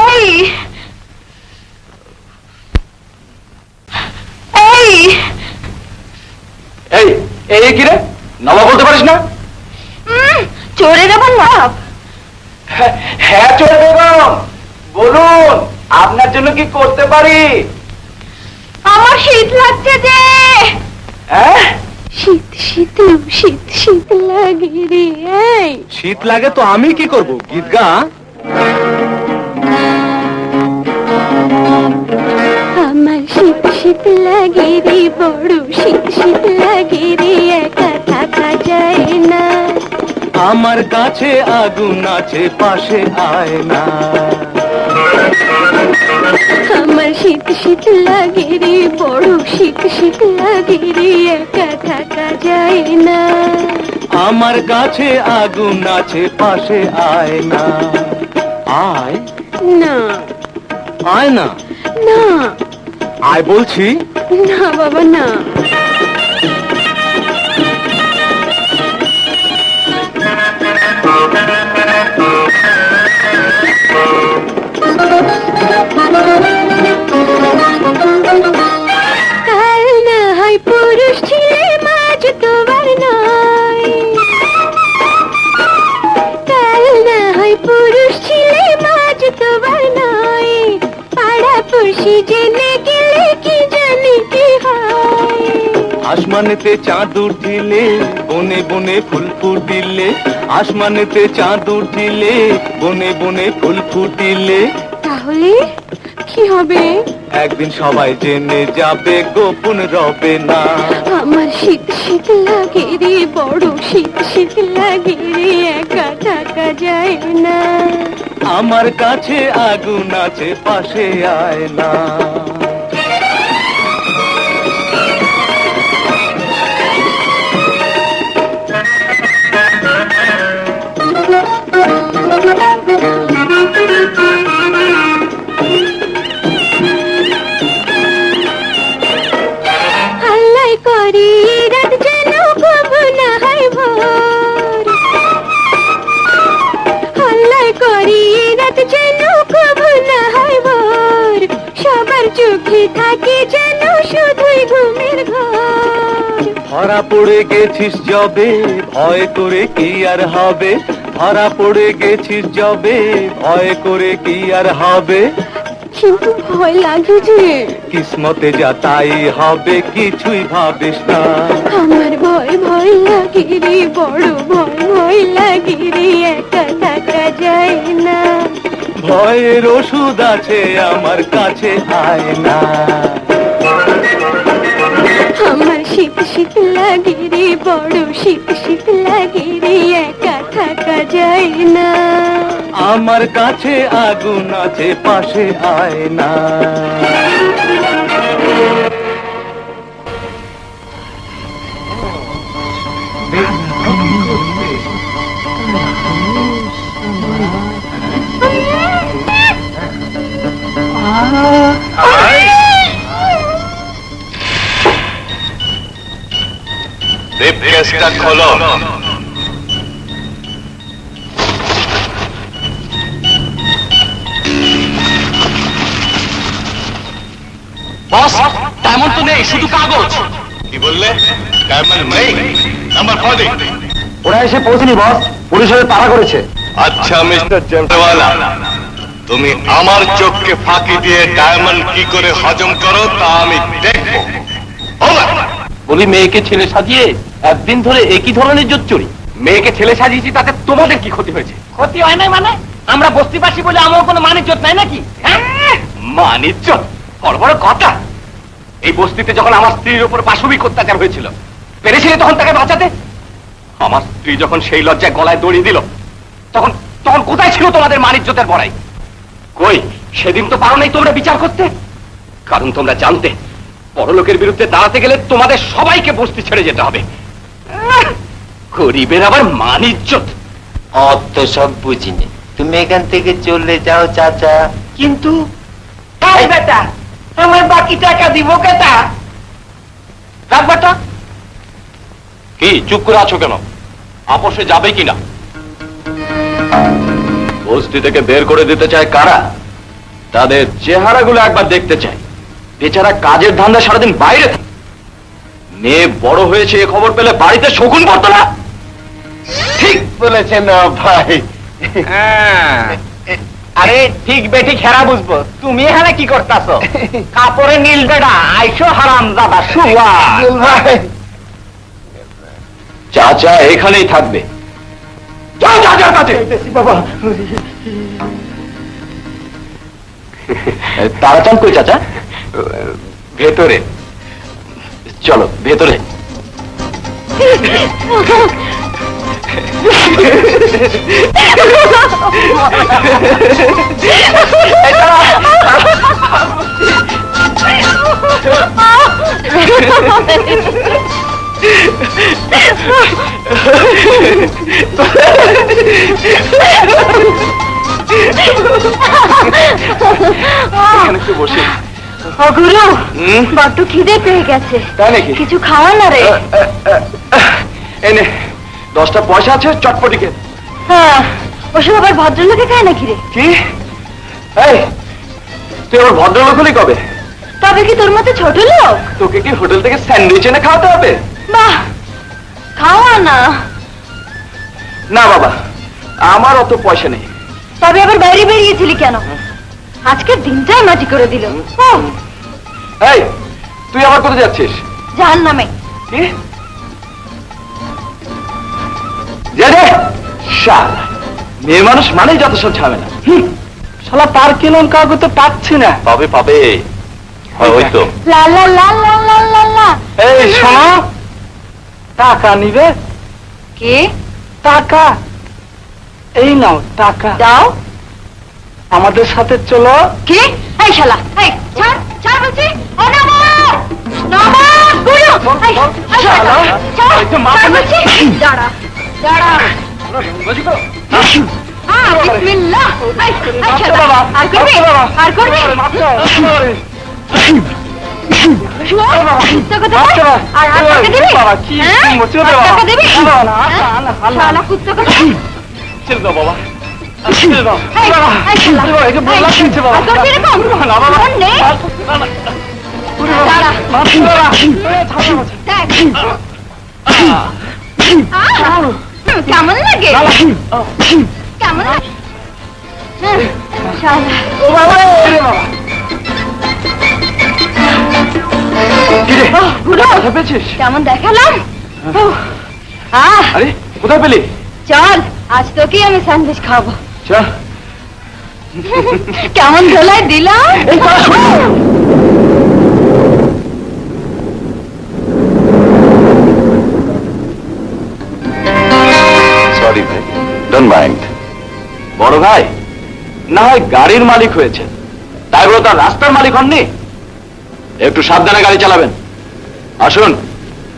এই এই এই এই কি রে, নবাব বলতে পারিস না? চোরের আবার লাভ। হ্যাঁ চোর বেগম, বলুন আপনার জন্য কি করতে পারি? আমার শীত লাগছে যে। হ্যাঁ, শীত শীত শীত শীত লাগে রে। এই শীত লাগে তো আমি কি করব, গীত গা। আমার শীত শীত লাগে রে, বড় শীত শীত লাগে রে, একা থাকা যায় না। আমার কাছে আগুন আছে পাশে আয় না। আমার শীত শীত লাগে রে, বড় শীত শীত লাগে রে, একা থাকা যায় না। আমার কাছে আগুন আছে পাশে আয় না। আয় না আয় না, না আয় বলছি। না বাবা না। কাল না হয় পুরুষ ছিলে, মাঝ তোমার নয়। কাল না হয় পুরুষ ছিলে, মাঝ তোমার নয়। পাড়া পড়শি জেনে গেলে কি জানি কি হয়। আসমানেতে চাঁদ উঠিলে, বনে বনে ফুল ফুটিলে। আসমানেতে চাঁদ উঠিলে, বনে বনে ফুল ফুটিলে। তাহলে কি হবে? একদিন সবাই জেনে যাবে, গোপন রবে না। আমার শীত শীত লাগে রে, বড় শীত শীত লাগে রে, একা থাকা যায় না। আমার কাছে আগুন আছে পাশে আয় না। হাল্লাই করি রাত যেন কবু না হয় ভোর। হাল্লাই করি রাত যেন কবু না হয় ভোর। সবার চোখে থাকে যেন শুধুই ঘুমের ঘর। ধরা পড়ে গেছিস যবে, ভয় করে কি আর হবে। ধরা পড়ে গেছিস যবে, ভয় করে কি আর হবে। কিন্তু ভয় লাগে যে, কিসমতে যা তাই হবে, কিছুই ভাবিস না। আমার ভয় ভয় লাগে রে, বড় ভয় ভয় লাগে রে, একা থাকা যায় না। ভয়ের ওষুধ আছে আমার কাছে আয় না। আমার শীত শীত লাগে রে, বড় শীত শীত লাগে রে, একা থাকা যায় না। আমার কাছে আগুন আছে পাশে আয় না। ব্রিফকেসটা খোলো। বস, ডায়মন্ড তো নেই, শুধু কাগজ। কি বললে? ডায়মন্ড নেই? নাম্বার 40। ওরা এসে পৌঁছেনি বস, পুলিশের তাড়া করেছে। আচ্ছা মিস্টার জেন্টওয়ালা, তুমি আমার চোখকে ফাঁকি দিয়ে ডায়মন্ড কি করে হজম করো তা আমি দেখবো। ওভার। বলি মেয়েকে ছেলে সাজিয়ে একদিন ধরে একই ধরনের জোচ্চুরি। মেয়েকে ছেলে সাজিয়েছি, তাতে তোমাদের কি ক্ষতি হয়েছে? ক্ষতি হয় নাই মানে? আমরা বস্তিবাসী বলে আমার কোনো মানিজ্যত নাই নাকি? মানিজ্যত? বড় বড় কথা। এই বস্তিতে যখন আমার স্ত্রীর উপর পাশবিক অত্যাচার হয়েছিল, পেরেছিলে তখন তাকে বাঁচাতে? আমার স্ত্রী যখন সেই লজ্জায় গলায় দড়ি দিল, তখন তখন কোথায় ছিল তোমাদের মানিজ্যতের বড়াই? কই, সেদিন তো পারো নাই তোমরা বিচার করতে। কারণ তোমরা জানতে, পরলোকের বিরুদ্ধে দাঁড়াতে গেলে তোমাদের সবাইকে বস্তি ছেড়ে যেতে হবে। গরিবের আবার মানিজ্যত। অত সব বুঝিনি, তুমি এখান থেকে চলে যাও চাচা। কিন্তু বেটা, আমার বাকি টাকা দিব কেটা? রাখ বেটা। কি চুপ করে আছো কেন? আপোষে যাবে কিনা? বস্তি থেকে বের করে দিতে চায় কারা? তাদের চেহারাগুলো একবার দেখতে চাই। বেচারা কাজের ধান্দা সারাদিন বাইরে থাকে। মেয়ে বড় হয়েছে এ খবর পেলে বাড়িতে শকুন পড়তো না। ঠিক বলেছেন ভাই। আরে ঠিক বেটি খেরা বুঝবো। তুমি এখানে কি করতেছ? কাপড়ে নীল বেড়া আইসো হারাম দাদা শুয়া। চাচা এখানেই থাকবে। যাও চাচার কাছে। বাবা তারাচান কই চাচা? ভেতরে চলো, ভেতরে। বসে গুরু বড্ড খিদে পেয়ে গেছে, তাই নাকি? কিছু খাওয়া না রে? এনে 10টা পয়সা আছে, চটপটি খেয়ে। হ্যাঁ, ওসব আবার ভদ্রলোকে খায় নাকি রে? কি? এই তুই আবার ভদ্রলোক হলি কবে? তবে কি তোর মতো ছোট লোক? তোকে কি হোটেল থেকে স্যান্ডউইচ এনে খাওয়াতে হবে? বাহ, খাওয়া না। না বাবা, আমার অত পয়সা নেই। তবে আবার বাইরে বেরিয়েছিলি কেন? আজকের দিনটাই মাটি করে দিল। এই তুই আবার কোথায় যাচ্ছিস? জাহান্নামে। কি? যা যা, শালা মেয়ে মানুষ মানেই যত সব ঝামেলা। শালা তার কেলন কাউকে তো পাচ্ছি না। পাবে পাবে, ওই তো। লা লা লা লা লা লা লা। এই শোনো, টাকা নিবে? কি টাকা? এই নাও টাকা। দাও। আমাদের সাথে চলো। কি? এই শালা, এই ছাড় ছাড় বলছি। ও নামো নামো গুরু। এই শালা, ছাড় ছাড় বলছি। দাঁড়া দাঁড়া। বিসমিল্লাহ। এই শালা, আর করবি? আর করবি? আর টাকা দিবি? টাকা দিবি? শালা কুত্তা কথা। ছেড়ে দাও বাবা, ছেড়ে দাও। এই শালা, আর করবি এরকম? মন নেই? দাঁড়া। দেখ। কেমন লাগে? কেমন লাগে? শালা। ও বাবা, রে বাবা। কোথায় পেয়েছিস? কেমন দেখালাম? আরে কোথায় পেলি? চল, আজ তোকেই আমি স্যান্ডউইচ খাবো। চল। কেমন ধোলাই দিলাম? সরি ভাই, ডোন্ট মাইন্ড। বড় ভাই না হয় গাড়ির মালিক হয়েছে, তাই বলে তার রাস্তার মালিক হননি। একটু সাবধানে গাড়ি চালাবেন। আসুন।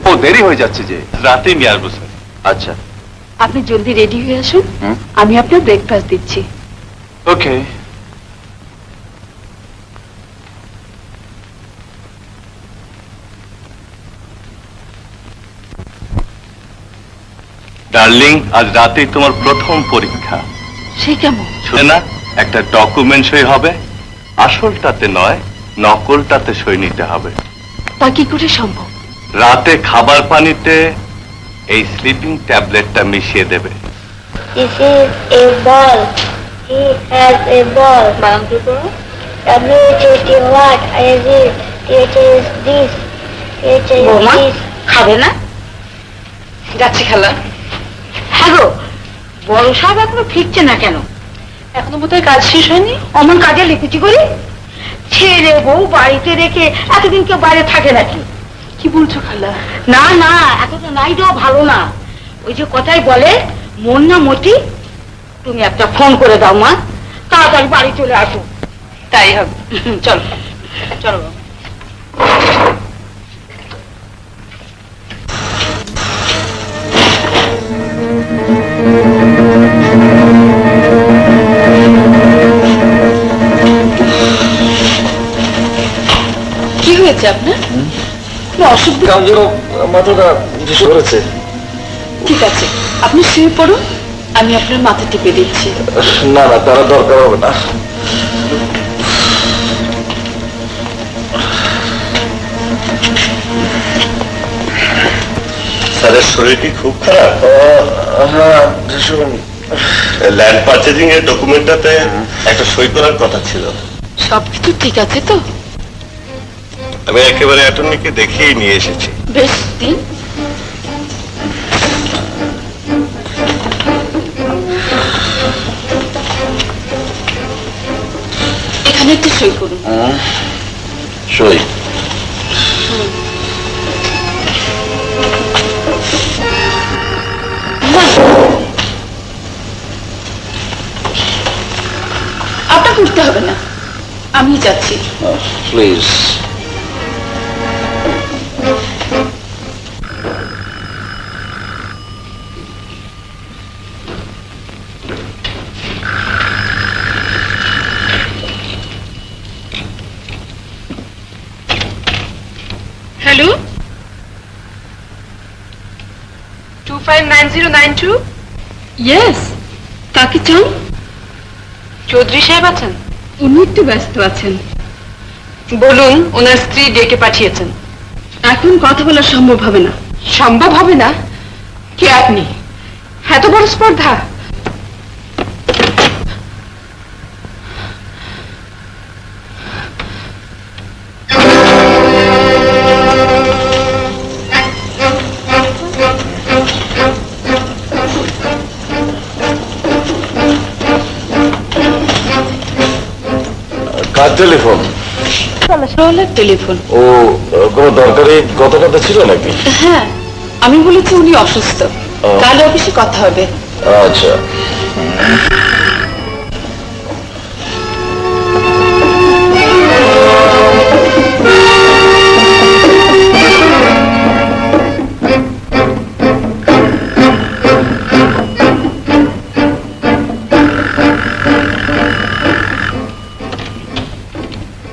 ও দেরি হয়ে যাচ্ছে যে, রাতেই নিয়ে আসবো স্যার। আচ্ছা, আপনি জলদি রেডি হয়ে আসুন, আমি আপনার ব্রেকফাস্ট দিচ্ছি। ওকে। ডার্লিং, আজ রাতেই তোমার প্রথম পরীক্ষা। সে কেমন? শুনে না, একটা ডকুমেন্ট সই হবে, আসলটাতে নয় নকলটাতে সই নিতে হবে। তা কি করে সম্ভব? রাতে খাবার পানিতে এই স্লিপিং ট্যাবলেটটা মিশিয়ে দেবে। This is a ball. He has a ball. W-H-A-T what? Is it? It is this. It is বৌমা this. খাবে না? যাচ্ছি খালা। হ্যাঁ গো, বড় সাহেব এখনো ফিরছে না কেন? এখনো বোধহয় কাজ শেষ হয়নি। অমন কাজে লিখেছি করি, ছেলে বউ বাড়িতে রেখে এতদিন কেউ বাইরে থাকে নাকি? কি বলছো খালা? না না, এতটা নাই দেওয়া ভালো না। ওই যে কথাই বলে, মন না মতি। তুমি একটা ফোন করে দাও মা, তাড়াতাড়ি বাড়ি চলে আসো। তাই হবে। চলো চলো। কি হয়েছে আপনার? অসুখ? মাথাটা ধরেছে। ঠিক আছে, আপনি শুয়ে পড়ুন, আমি আপনার মাথা টিপে দিচ্ছি। না না, তারা দরকার হবে না। স্যারের শরীর কি খুব খারাপ? হ্যাঁ, ল্যান্ড পারচেজিং এর ডকুমেন্টটাতে একটা সই করার কথা ছিল। সবকিছু ঠিক আছে তো? আমি একেবারে অ্যাটর্নিকে দেখিয়ে নিয়ে এসেছি। বেশ, দিন। এখানে একটু সই করুন। সই? আসতে হবে না, আমি যাচ্ছি। প্লিজ। হ্যালো, 259092। ইয়েস, কাকে চান? চৌধুরী সাহেব আছেন? উনি একটু ব্যস্ত আছেন। বলুন, ওনার স্ত্রী ডেকে পাঠিয়েছেন। এখন কথা বলা সম্ভব হবে না। সম্ভব হবে না? কে আপনি? এত বড় স্পর্ধা? কার টেলিফোন? টেলিফোন। ও কোনো দরকারি কথা কথা ছিল নাকি? হ্যাঁ, আমি বলেছি উনি অসুস্থ, কাল অফিসে কথা হবে। আচ্ছা।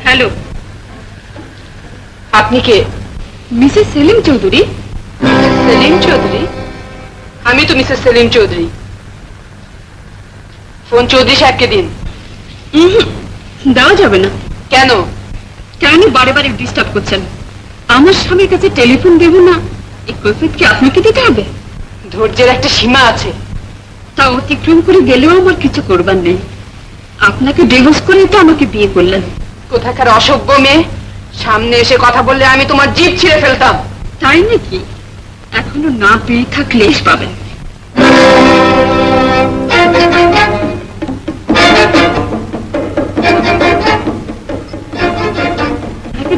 হ্যালো, আপনি কে? মিসেস সেলিম চৌধুরী? সেলিম চৌধুরী? আমি তো মিসেস সেলিম চৌধুরী। ফোন চৌধুরী সাহেবকে দিন। দেওয়া যাবে না। কেন? কেন বারে বারে ডিস্টার্ব করছেন? আমার স্বামীর কাছে টেলিফোন দেব না, এই কৈফিয়ত কি আপনাকে দিতে হবে? ধৈর্যের একটা সীমা আছে। তা অতিক্রম করে গেলেও আমার কিছু করবার নেই। আপনাকে ডিভোর্স করে তো আমাকে বিয়ে করলেন। কোথাকার অসভ্য মেয়ে, সামনে এসে কথা বললে আমি তোমার জিভ ছিঁড়ে ফেলতাম। তাই নাকি? এখনো না পেয়ে থাকলে পাবেন।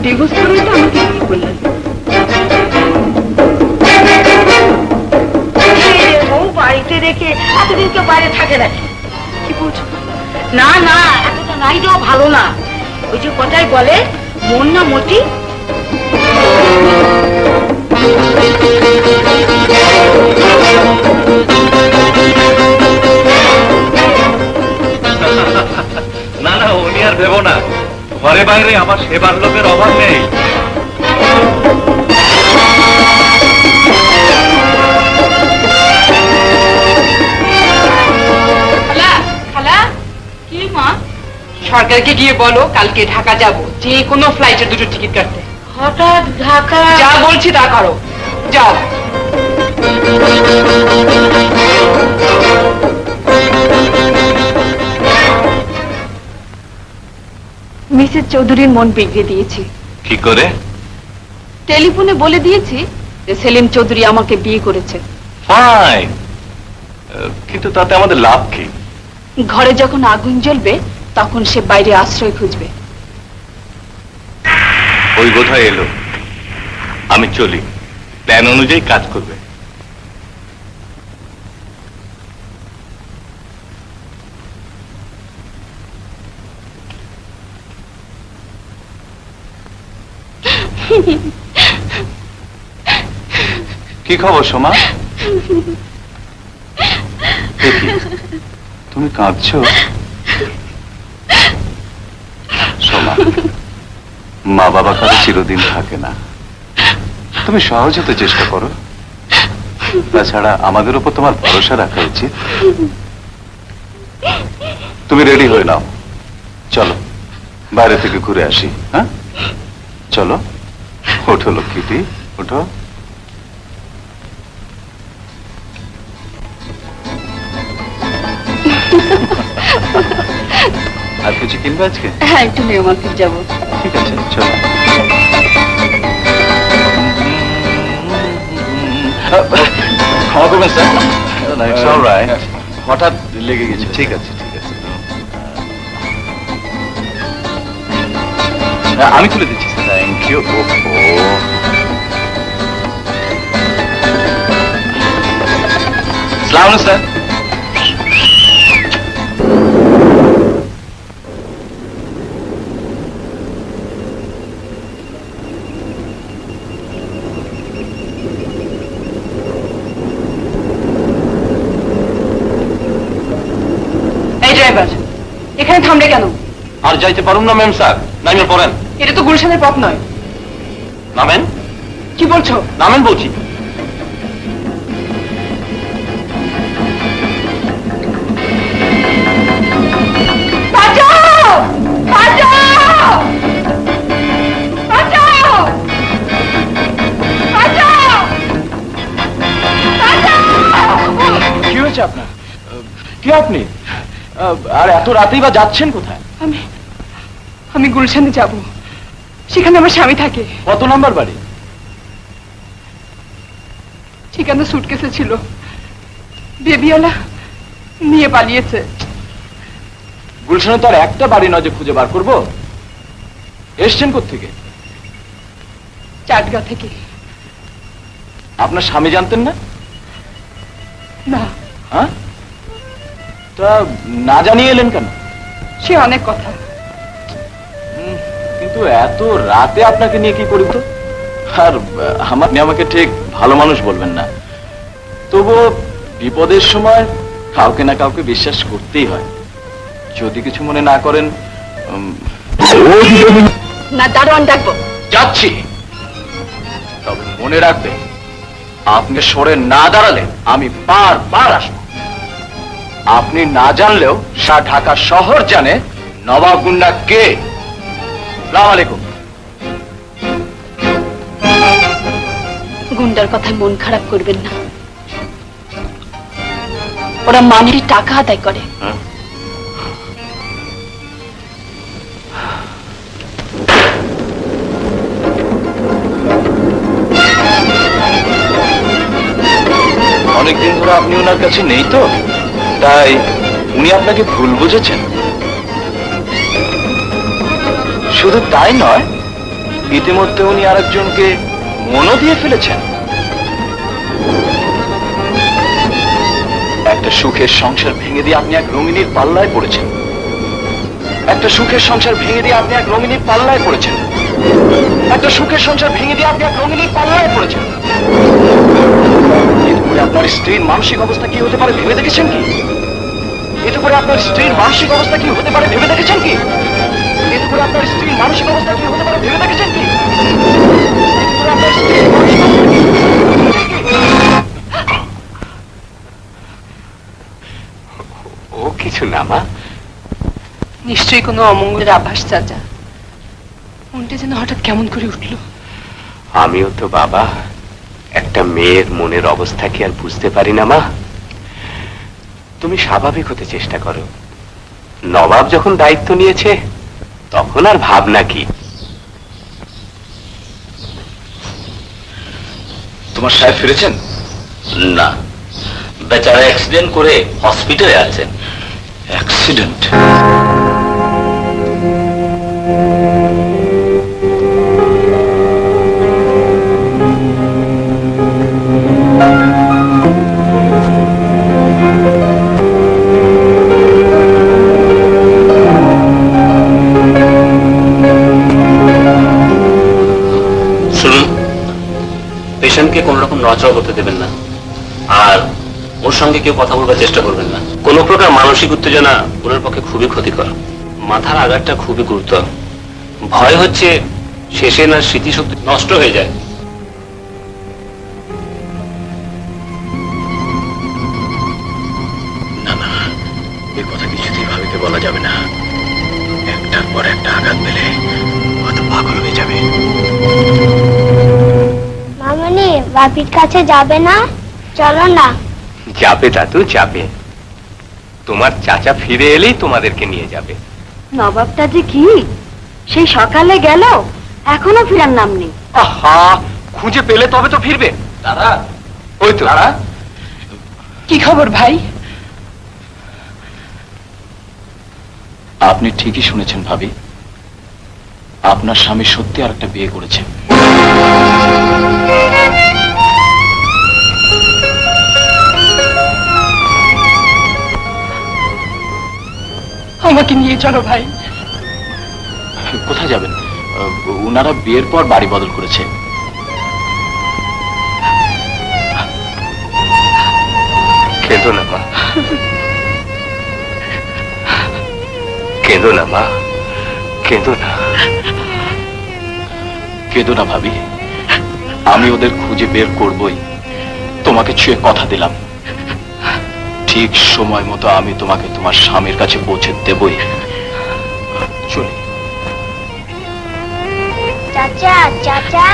ডিভোর্স করে তো আমাকে বিয়ে করলেন। বাড়িতে রেখে এতদিন কেউ বাইরে থাকে নাকি? কি বলছো? না না, এতটা নাই দেওয়া ভালো না। ওই যে কথাই বলে, মন না মতি। না না, উনি আর ভেবো না, ঘরে বাইরে আমার সেবার লোকের অভাব নেই। সরকারকে গিয়ে বলো কালকে ঢাকা যাব, যে কোনো ফ্লাইটের দুটো টিকিট কাটতে। হঠাৎ ঢাকা? যা বলছি তা করো, যাও। মিসেস চৌধুরীর মন বিগড়ে দিয়েছি। কি করে? টেলিফোনে বলে দিয়েছি যে সেলিম চৌধুরী আমাকে বিয়ে করেছে। ফাইন, কিন্তু তাতে আমাদের লাভ কি? ঘরে যখন আগুন জ্বলবে তখন সে বাইরে আশ্রয় খুঁজবে। ওই কোথায় এলো, আমি চলি, প্ল্যান অনুযায়ী কাজ করবে। কি খবর সোমা? দেখি তুমি কাঁদছো। সোমা, মা বাবা কারো চিরদিন থাকে না, তুমি সহজ হতে চেষ্টা করো। তাছাড়া আমাদের উপর তোমার ভরসা রাখা উচিত। তুমি রেডি হয়ে নাও, চলো বাইরে থেকে ঘুরে আসি। হ্যাঁ চলো, ওঠো লক্ষ্মীটি, ওঠো। আর কিছু কিনবে আজকে? হ্যাঁ, একটু নিউ মার্কেট যাবো। ঠিক আছে, চলো। ক্ষমা করবেন স্যার, হঠাৎ লেগে গেছে। ঠিক আছে ঠিক আছে, আমি তুলে দিচ্ছি sir. Thank you. Sir driver, এখানে থামলে কেন? আর যাইতে পারুম না ম্যাম স্যার, নামিয়ে পড়েন। এটা তো গুলশানের পথ নয়। নামেন। কি বলছো? নামেন বলছি। বাঁচাও! বাঁচাও! বাঁচাও! বাঁচাও! বাঁচাও! কি হয়েছে আপনার? কি আপনি? আর এত রাতেই বা যাচ্ছেন কোথায়? আমি গুলশানে যাব, সেখানে আমার স্বামী থাকে। কত নাম্বার বাড়ি? ঠিকানা সুটকেসে ছিল, বেবিওয়ালা নিয়ে পালিয়েছে। গুলশানে তো আর একটা বাড়ি নয় যে খুঁজে বার করবো। এসছেন কোত্থেকে? চাটগা থেকে। আপনার স্বামী জানতেন না? না। হ্যাঁ? তা না জানিয়ে এলেন কেন? সে অনেক কথা। কিন্তু এত রাতে আপনাকে নিয়ে কি করিত? আর আপনি আমাকে ঠিক ভালো মানুষ বলবেন না, তবুও বিপদের সময় কাউকে না কাউকে বিশ্বাস করতেই হয়। যদি কিছু মনে না করেন। না, দারোয়ান ডাকবো। যাচ্ছি, তবে মনে রাখবেন আপনি সরে না দাঁড়ালে আমি বারবার আসবো। আপনি না জানলেও ঢাকা শহর জানে নবাব গুন্ডা কে। আসসালামু আলাইকুম। গুন্ডার কথায় মন খারাপ করবেন না, ওরা মানের টাকা আদায় করে। অনেকদিন ধরে আপনি ওনার কাছে নেই তো, তাই উনি আপনাকে ভুল বুঝেছেন। শুধু তাই নয়, ইতিমধ্যে উনি আরেকজনকে মনও দিয়ে ফেলেছেন। একটা সুখের সংসার ভেঙে দিয়ে আপনি এক রঙিনীর পাল্লায় পড়েছেন। একটা সুখের সংসার ভেঙে দিয়ে আপনি এক রঙিনীর পাল্লায় পড়েছেন। একটা সুখের সংসার ভেঙে দিয়ে আপনি এক রঙিনীর পাল্লায় পড়েছেন। এতে করে আপনার স্ত্রীর মানসিক অবস্থা কি হতে পারে ভেবে দেখেছেন কি? এতে করে আপনার স্ত্রীর মানসিক অবস্থা কি হতে পারে ভেবে দেখেছেন কি? এতে করে আপনার স্ত্রীর মানসিক অবস্থা কি হতে পারে ভেবে দেখেছেন কি? এতে করে আপনার স্ত্রীর মানসিক অবস্থা কি? ও কিছু না মা। নিশ্চয়ই কোনো অমঙ্গলের আভাস, চাচা। মনটা যেন হঠাৎ কেমন করে উঠলো। আমিও তো বাবা, একটা মেয়ের মনের অবস্থা কি আর বুঝতে পারি না মা? তুমি স্বাভাবিক হতে চেষ্টা করো। নবাব যখন দায়িত্ব নিয়েছে তখন আর ভাবনা কি? তোমার সাহেব ফিরেছেন? না, বেচারা অ্যাক্সিডেন্ট করে হসপিটালে আছেন। অ্যাক্সিডেন্ট? পেশেন্টকে কোন রকম নড়াচড়া করতে দেবেন না, আর ওর সঙ্গে কেউ কথা বলবার চেষ্টা করবেন না। কোনো প্রকার মানসিক উত্তেজনা ওনার পক্ষে খুবই ক্ষতিকর। মাথার আঘাতটা খুবই গুরুতর। ভয় হচ্ছে শেষে না স্মৃতিশক্তি নষ্ট হয়ে যায়। না না, এ কথা কিছুতেই ভাবিতে বলা যাবে না। একটার পর একটা আঘাত পেলে হয়তো পাগল হয়ে যাবে। মামনি, বাপির কাছে যাবে না? চলো না। যাবে দাদু, যাবে। তোমার চাচা ফিরে এলেই তোমাদেরকে নিয়ে যাবে। নবাবটা যে কি সেই সকালে গেল, এখনো ফিরার নাম নেই। আহা, খুঁজে পেলে তবে তো ফিরবে। দাদা, ওই তো দাদা। কি খবর ভাই? আপনি ঠিকই শুনেছেন ভাবি, আপনার স্বামী সত্যি আর একটা বিয়ে করেছে। আমাকে নিয়ে চলো ভাই। কোথায় যাবেন? ওনারা বিয়ের পর বাড়ি বদল করেছে। খেতো না মা। কেঁদো না মা, কেঁদো না। কেঁদো না ভাবি, আমি ওদের খুঁজে বের করবই। তোমাকে ছুঁয়ে কথা দিলাম, ঠিক সময় মতো আমি তোমাকে তোমার স্বামীর কাছে পৌঁছে দেবই। চলি। চাচা চাচা,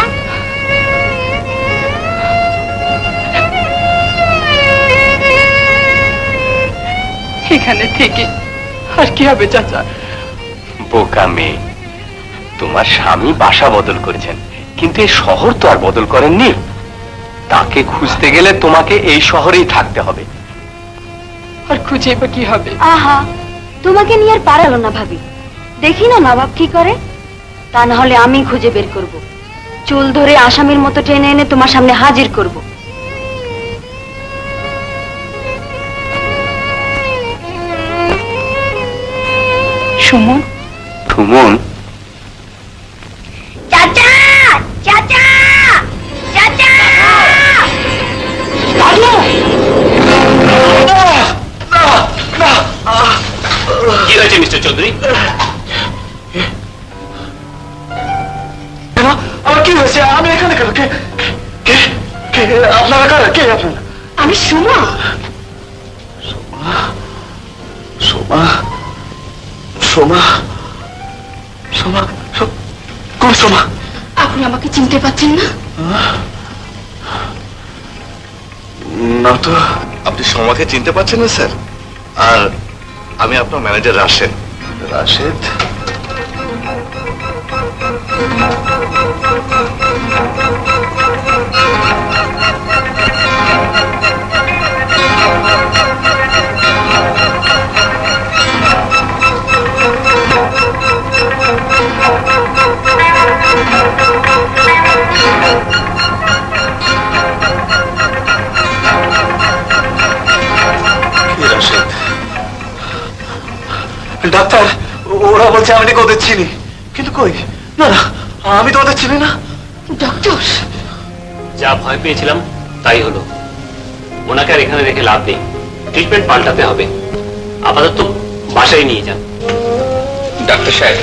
এখানে থেকে আর কি হবে চাচা? বোকা মেয়ে, তোমার স্বামী বাসা বদল করেছেন, কিন্তু এই শহর তো আর বদল করেননি। তাকে খুঁজতে গেলে তোমাকে এই শহরেই থাকতে হবে। আর খুঁজে বা কি হবে? আহা, তোমাকে নিয়ে আর পারালো না ভাবি। দেখি না নবাব কি করে, তা না হলে আমি খুঁজে বের করব, চুল ধরে আসামির মতো টেনে এনে তোমার সামনে হাজির করব। সুমন, সুমন, চাচা চাচা চাচা, কি হয়েছে মিস্টার চৌধুরী? আমার কি হয়েছে? আমি এখানে কেন? কে কে কে আপনারা কারা? কে আপনারা? আমি সুমা। সোমা, সোমা, সোমা, কোন সোমা? আপনি আমাকে চিনতে পারছেন না? না তো। আপনি সোমাকে চিনতে পারছেন না স্যার? আর আমি আপনার ম্যানেজার রাশেদ। রাশেদ? ডাক্তার, ওরা বলছে আমি নাকি ওদের চিনি, কিন্তু কই? না না, আমি তো ওদের চিনি না। ডক্টর, যা ভয় পেয়েছিলাম তাই হলো। ওনাকে আর এখানে রেখে লাভ নেই, ট্রিটমেন্ট পাল্টাতে হবে। আপাতত বাসায় নিয়ে যান। ডাক্তার সাহেব,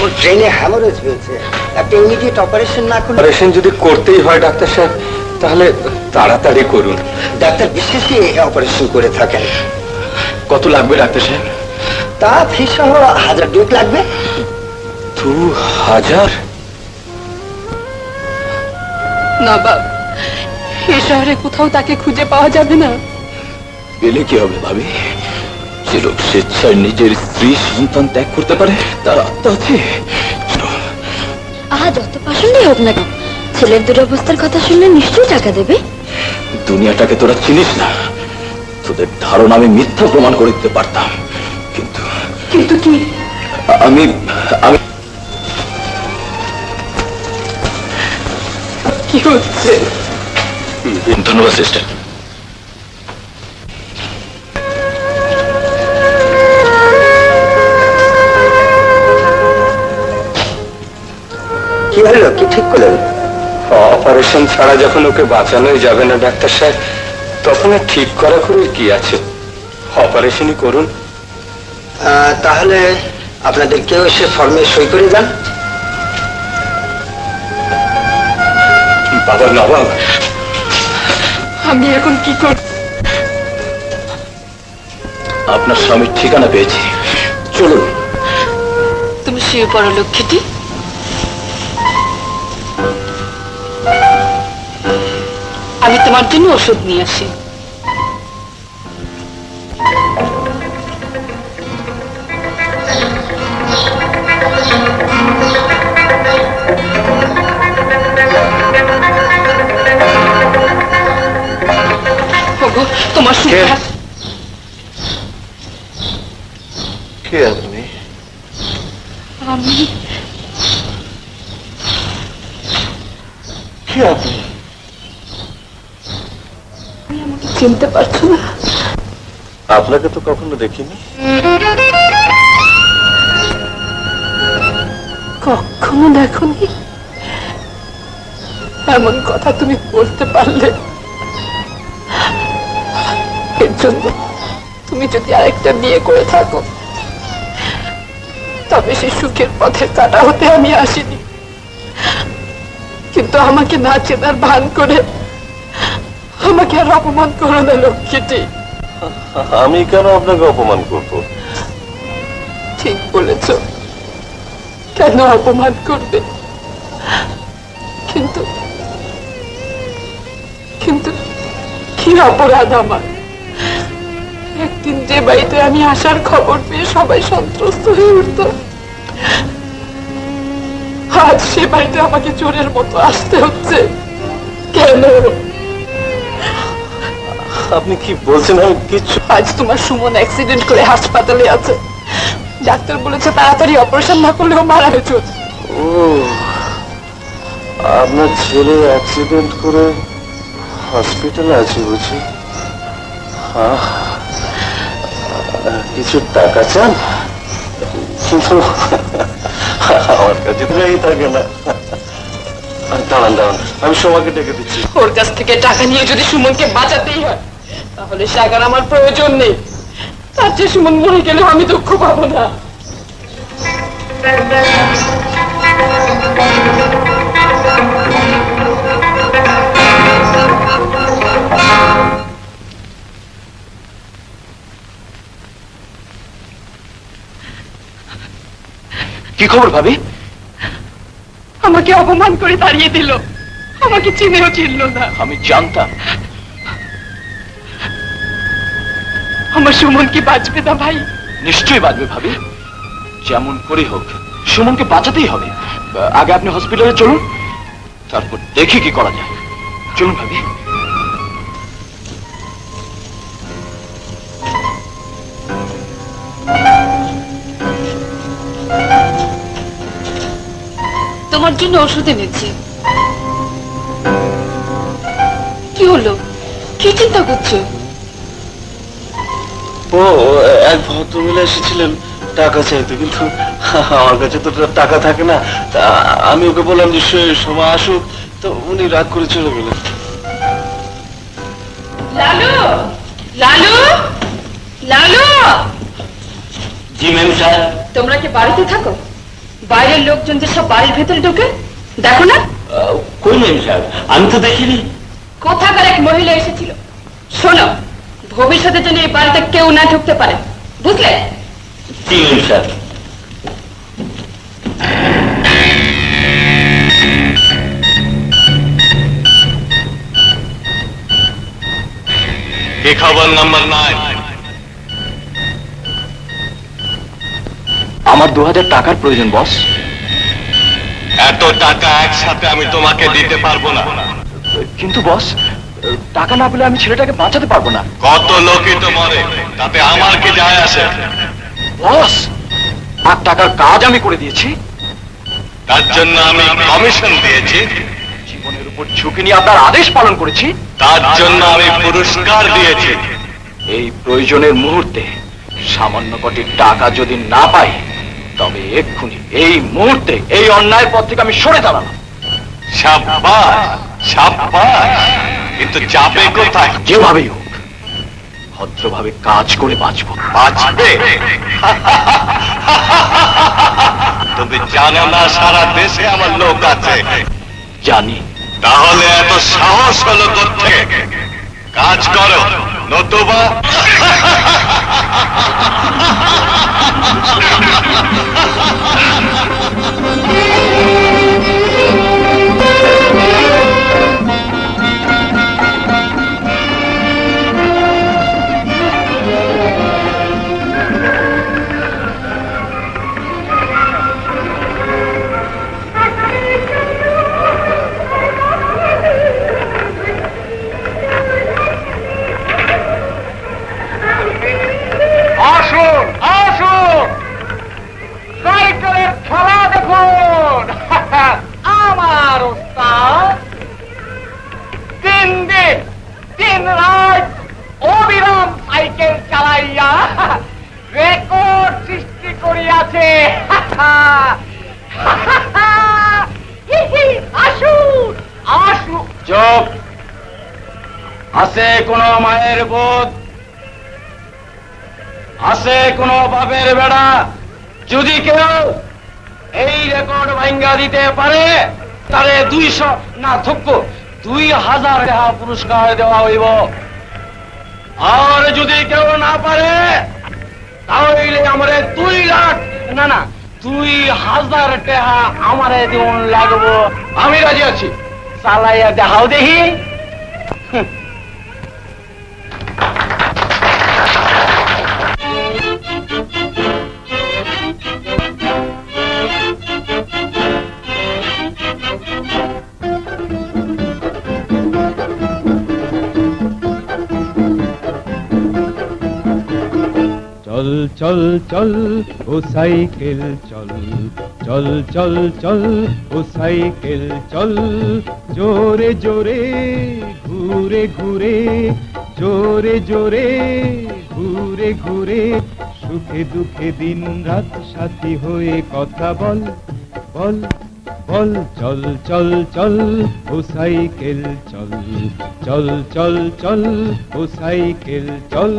ওর ব্রেনে হ্যামারেজ হয়েছে, একটা ইমিডিয়েট অপারেশন না করলে। অপারেশন যদি করতেই হয় ডাক্তার সাহেব, তাহলে তাড়াতাড়ি করুন। ডাক্তার বিশেষই অপারেশন করে থাকেন। কত লাগবে ডাক্তার সাহেব? তা ফিস সহ 1000 লাগবে। 2000? নবাব, এ শহরে কোথাও তাকে খুঁজে পাওয়া যাবে না। পেলে কি হবে ভাবি? যে লোক স্বেচ্ছায় নিজের স্ত্রী সন্তান ত্যাগ করতে পারে, তার আত্মা আছে। আহা, যত পাষণ্ডই হোক না কেন, ছেলের দুরবস্থার কথা শুনলে নিশ্চয়ই টাকা দেবে। দুনিয়াটাকে তোরা চিনিস না, তোদের ধারণা আমি মিথ্যা প্রমাণ করে দিতে পারতাম, কিন্তু কিন্তু কি? আমি আমি কি হচ্ছে? ধন্যবাদ সিস্টার। কি হলো, কি ঠিক করলেন? অপারেশন ছাড়া যখন ওকে বাঁচানোই যাবে না ডাক্তার সাহেব, তখন আর ঠিক করা করে কি আছে? অপারেশনই করুন। তাহলে আপনাদের কেউ এসে ফর্মে সই করে যান। বাবা নবাব, আমি এখন কি করব? আপনার স্বামীর ঠিকানা পেয়েছি, চলুন। তুমি শুয়ে পড়ো লক্ষ্মীটি। আমি তোমার জন্য ওষুধ নিয়ে আসি। তোমার সুখে কে আপনি? আমি কে আপনি? আমাকে চিনতে পারছো না? আপনাকে তো কখনো দেখিনি। কখনো দেখোনি? এমন কথা তুমি বলতে পারলে? এর জন্য তুমি যদি আরেকটা বিয়ে করে থাকো, তবে সে সুখের পথের কাটা হতে আমি আসিনি, কিন্তু আমাকে না চেনার ভান করে আমাকে আর অপমান করো না লক্ষ্মীটি। আমি কেন আপনাকে অপমান করব? ঠিক বলেছ, কেন অপমান করবে? কিন্তু কিন্তু কি অপরাধ আমার? একদিন যে বাড়িতে আমি আসার খবর পেয়ে সবাই সন্ত্রস্ত হয়ে উঠত, আজ সে বাড়িতে আমাকে চোরের মতো আসতে হচ্ছে কেন? আপনি কি বলছেন? আমি কিছু... আজ তোমার সুমন অ্যাক্সিডেন্ট করে হাসপাতালে আছে, ডাক্তার বলেছে তাড়াতাড়ি অপারেশন না করলেও মারা হয়েছে। ও, আপনার ছেলে অ্যাক্সিডেন্ট করে হসপিটালে আছে বুঝি? কিছু টাকা চান? কিন্তু আমার কাছে থাকে না। দাঁড়ান দাঁড়ান, আমি সবাইকে ডেকে দিচ্ছি। ওর কাছ থেকে টাকা নিয়ে যদি সুমনকে বাঁচাতেই হয় তাহলে টাকার আমার প্রয়োজন নেই। তার চেয়ে সুমন মরে গেলেও আমি দুঃখ পাবো না। কি খবর ভাবি? আমাকে অপমান করে তাড়িয়ে দিল, আমাকে চিনেও চিনল না। আমি জানতাম। আমার সুমন কি বাঁচবে না ভাই? নিশ্চয়ই বাঁচবে ভাবি, যেমন করে হোক সুমনকে বাঁচাতেই হবে। আগে আপনি হসপিটালে চলুন, তারপর দেখি কি করা যায়। চলুন ভাবি। তোমার জন্য ওষুধ এনেছি। কি হলো, কি চিন্তা করছো? ও, এক ভদ্রমহিলা এসেছিলেন টাকা চাইতে, কিন্তু আমার কাছে তো টাকা থাকে না। তা আমি ওকে বললাম যে সময় আসুক, তো উনি রাগ করে চলে গেলেন। লালু, লালু, লালু। জি ম্যাম স্যার। তোমরা কি বাড়িতে থাকো? বাইরের লোকজন যে সব বাড়ির ভেতরে ঢোকে দেখো না? কই ম্যাম স্যার, আমি তো দেখিনি। কোথাকার এক মহিলা এসেছিল। শোনো, ভবিষ্যতে যেন এই বাড়িতে কেউ না ঢুকতে পারে, বুঝলে? জি ম্যাম স্যার। কি খবর নাম্বার 9? আমার 2000 টাকার প্রয়োজন বস। এত টাকা একসাথে আমি তোমাকে দিতে পারবো না। কিন্তু বস, টাকা না পেলে আমি ছেলেটাকে বাঁচাতে পারবো না। কত লোকই তো মরে, তাতে আমার কি যায় আসে? বস, 8 টাকার কাজ আমি করে দিয়েছি। তার জন্য আমি কমিশন দিয়েছি। জীবনের উপর ঝুঁকি নিয়ে আপনার আদেশ পালন করেছি। তার জন্য আমি পুরস্কার দিয়েছি। এই প্রয়োজনের মুহূর্তে সামান্য কটি টাকা যদি না পাই, তবে এক্ষুনি এই মুহূর্তে এই অন্যায়ের পথ থেকে আমি সরে দাঁড়ালাম। সাব্বাস সাব্বাস, কিন্তু যাবে কোথায়? যেভাবেই হোক ভদ্রভাবে কাজ করে বাঁচবো। বাঁচবে? তুমি জানো না সারা দেশে আমার লোক আছে? জানি। তাহলে এত সাহস হলো কোত্থেকে? কাজ করো, নতুবা আসুন আসুন, সাইকেলের খেলা দেখুন। আমার ওস্তাদ 3 দিন 3 রাত অবিরাম সাইকেল চালাইয়া রেকর্ড সৃষ্টি করিয়াছে। আসুন আসুন। চুপ। আছে কোন মায়ের বোধ? আছে কোন বাপের বেড়া যদি কেউ এই রেকর্ড ভাঙ্গা দিতে পারে তারে 200 না থক্ক 2000 টাকা পুরস্কার দেওয়া হইব। আর যদি কেউ না পারে তাহলে আমারে 2 লাখ না না 2000 টাকা আমারে দিন লাগবো। আমি রাজি আছি, চালাইয়া দেখাও দেখি। চল চল চল ও সাইকেল চল, চল চল চল ও সাইকেল চল, জোরে জোরে ঘুরে ঘুরে, জোরে জোরে ঘুরে ঘুরে, সুখে দুঃখে দিন রাত সাথী হয়ে কথা বল বল বল। চল চল চল ও সাইকেল চল, চল চল চল ও সাইকেল চল।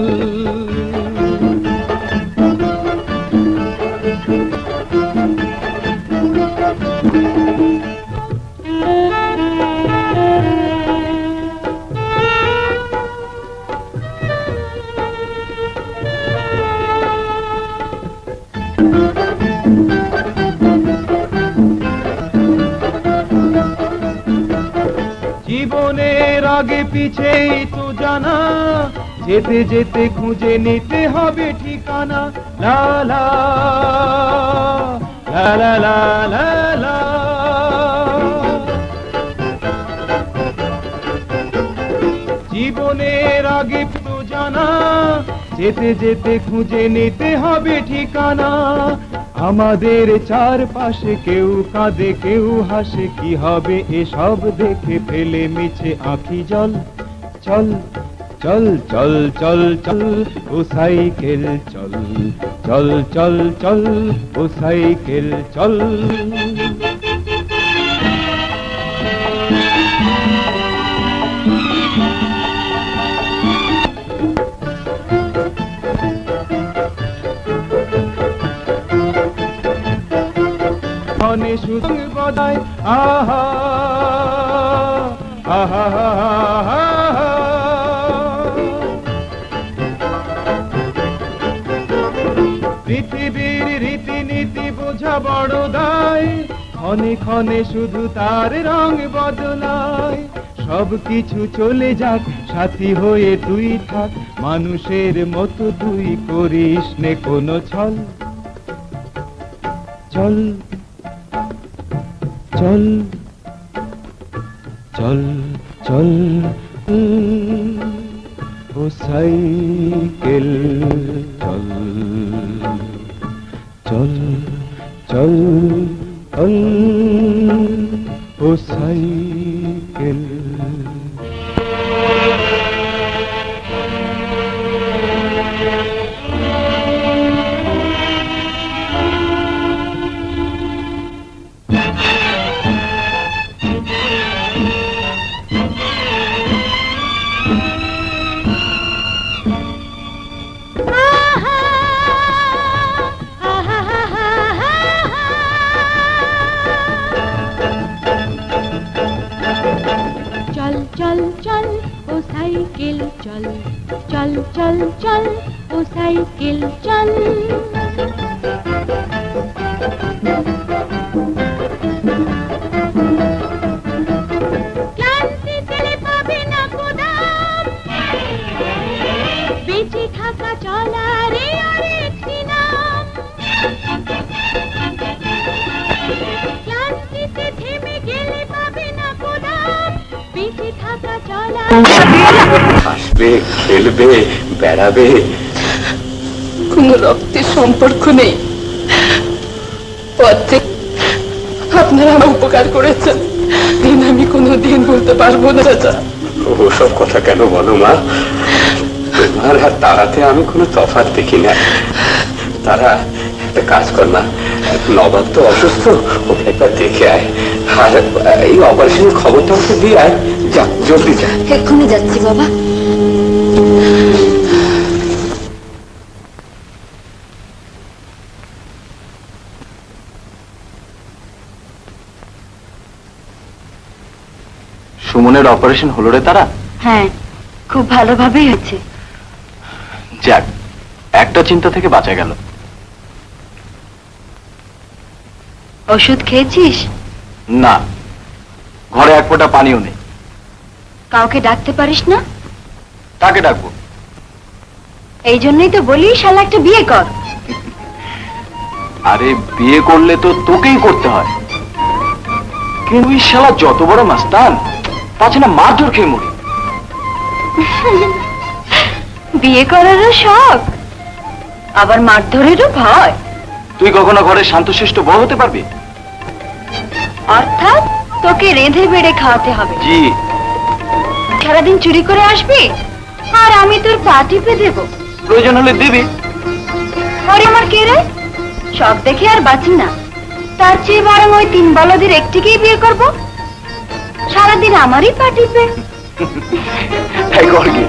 জীবনের আগে পিছেই তো জানা, যেতে যেতে খুঁজে নিতে হবে ঠিকানা। লা লা লা লা লা লা লা। জীবনের আগে তো জানা, যেতে যেতে খুঁজে নিতে হবে ঠিকানা। আমাদের চারপাশে কেউ কাঁদে কেউ হাসে, কি হবে এসব দেখে ফেলে মিছে আঁখি জল। চল চল চল চল চল ও সাইকেল চল, চল চল চল ও সাইকেল চল। মনে শুধু বদায় আহা আহা আহা। পৃথিবীর রীতিনীতি বোঝা বড় দায়, ক্ষণে ক্ষণে শুধু তার রং বদলায়। সব কিছু চলে যাক, সাথী হয়ে তুই থাক, মানুষের মতো তুই করিস নে কোনো ছল। চল চল চল চল ও সাইকেল চল, চল চল চল ও সাইকেল। চল চল চল ও সাইকেল চল, চল চল চল ও সাইকেল চল। ক্লান্তি পেলে পাবে না কোদাম, বেঁচে থাকা চলারে আরেকটি নাম। ক্লান্তিতে থেমে গেলে পাবে না কোদাম, বেঁচে থাকা চলা। আসবে, খেলবে, বেড়াবে, কোনো রক্তের সম্পর্ক নেই। পথে আপনারা আমার উপকার করেছেন, দিন আমি কোনোদিন ভুলতে পারবো না চাচা। ওসব কথা কেন বলো মা? তোমার আর তারাতে আমি কোনো তফাৎ দেখি না। তারা একটা কাজ কর না, নবাব তো অসুস্থ, ওকে একবার দেখে আয়, আর এই অপারেশনের খবরটা ওকে দিয়ে আয়। যা, জলদি যা। এক্ষুনি যাচ্ছি বাবা। সুমনের অপারেশন হলো রে তারা? হ্যাঁ, খুব ভালোভাবেই হয়েছে। যাক, একটা চিন্তা থেকে বাঁচা গেল। ওষুধ খেয়েছিস? না, ঘরে এক ফোঁটা পানিও নেই। কাউকে ডাকতে পারিস না? কাকে ডাকবো? এই জন্যই তো বলি শালা একটা বিয়ে কর। আরে বিয়ে করলে তো তোকেই করতে হয়। কিন্তু ওই শালা যত বড় মাস্তান, পাচ্ছে না মারধর খেয়ে মরি। বিয়ে করারও শখ, আবার মারধরেরও ভয়। তুই কখনো ঘরে শান্তশিষ্ট বউ হতে পারবি? অর্থাৎ তোকে রেঁধে বেড়ে খাওয়াতে হবে। জি। সারাদিন চুরি করে আসবি আর আমি তোর পা টিপে দেব। প্রয়োজন হলে দিবি। আরে আমার কে রে? সব দেখে আর বাঁচি না, তার চেয়ে বরং ওই 3 বলদের একটিকেই বিয়ে করব, সারাদিন আমারই পা টিপে। তাই কর কি?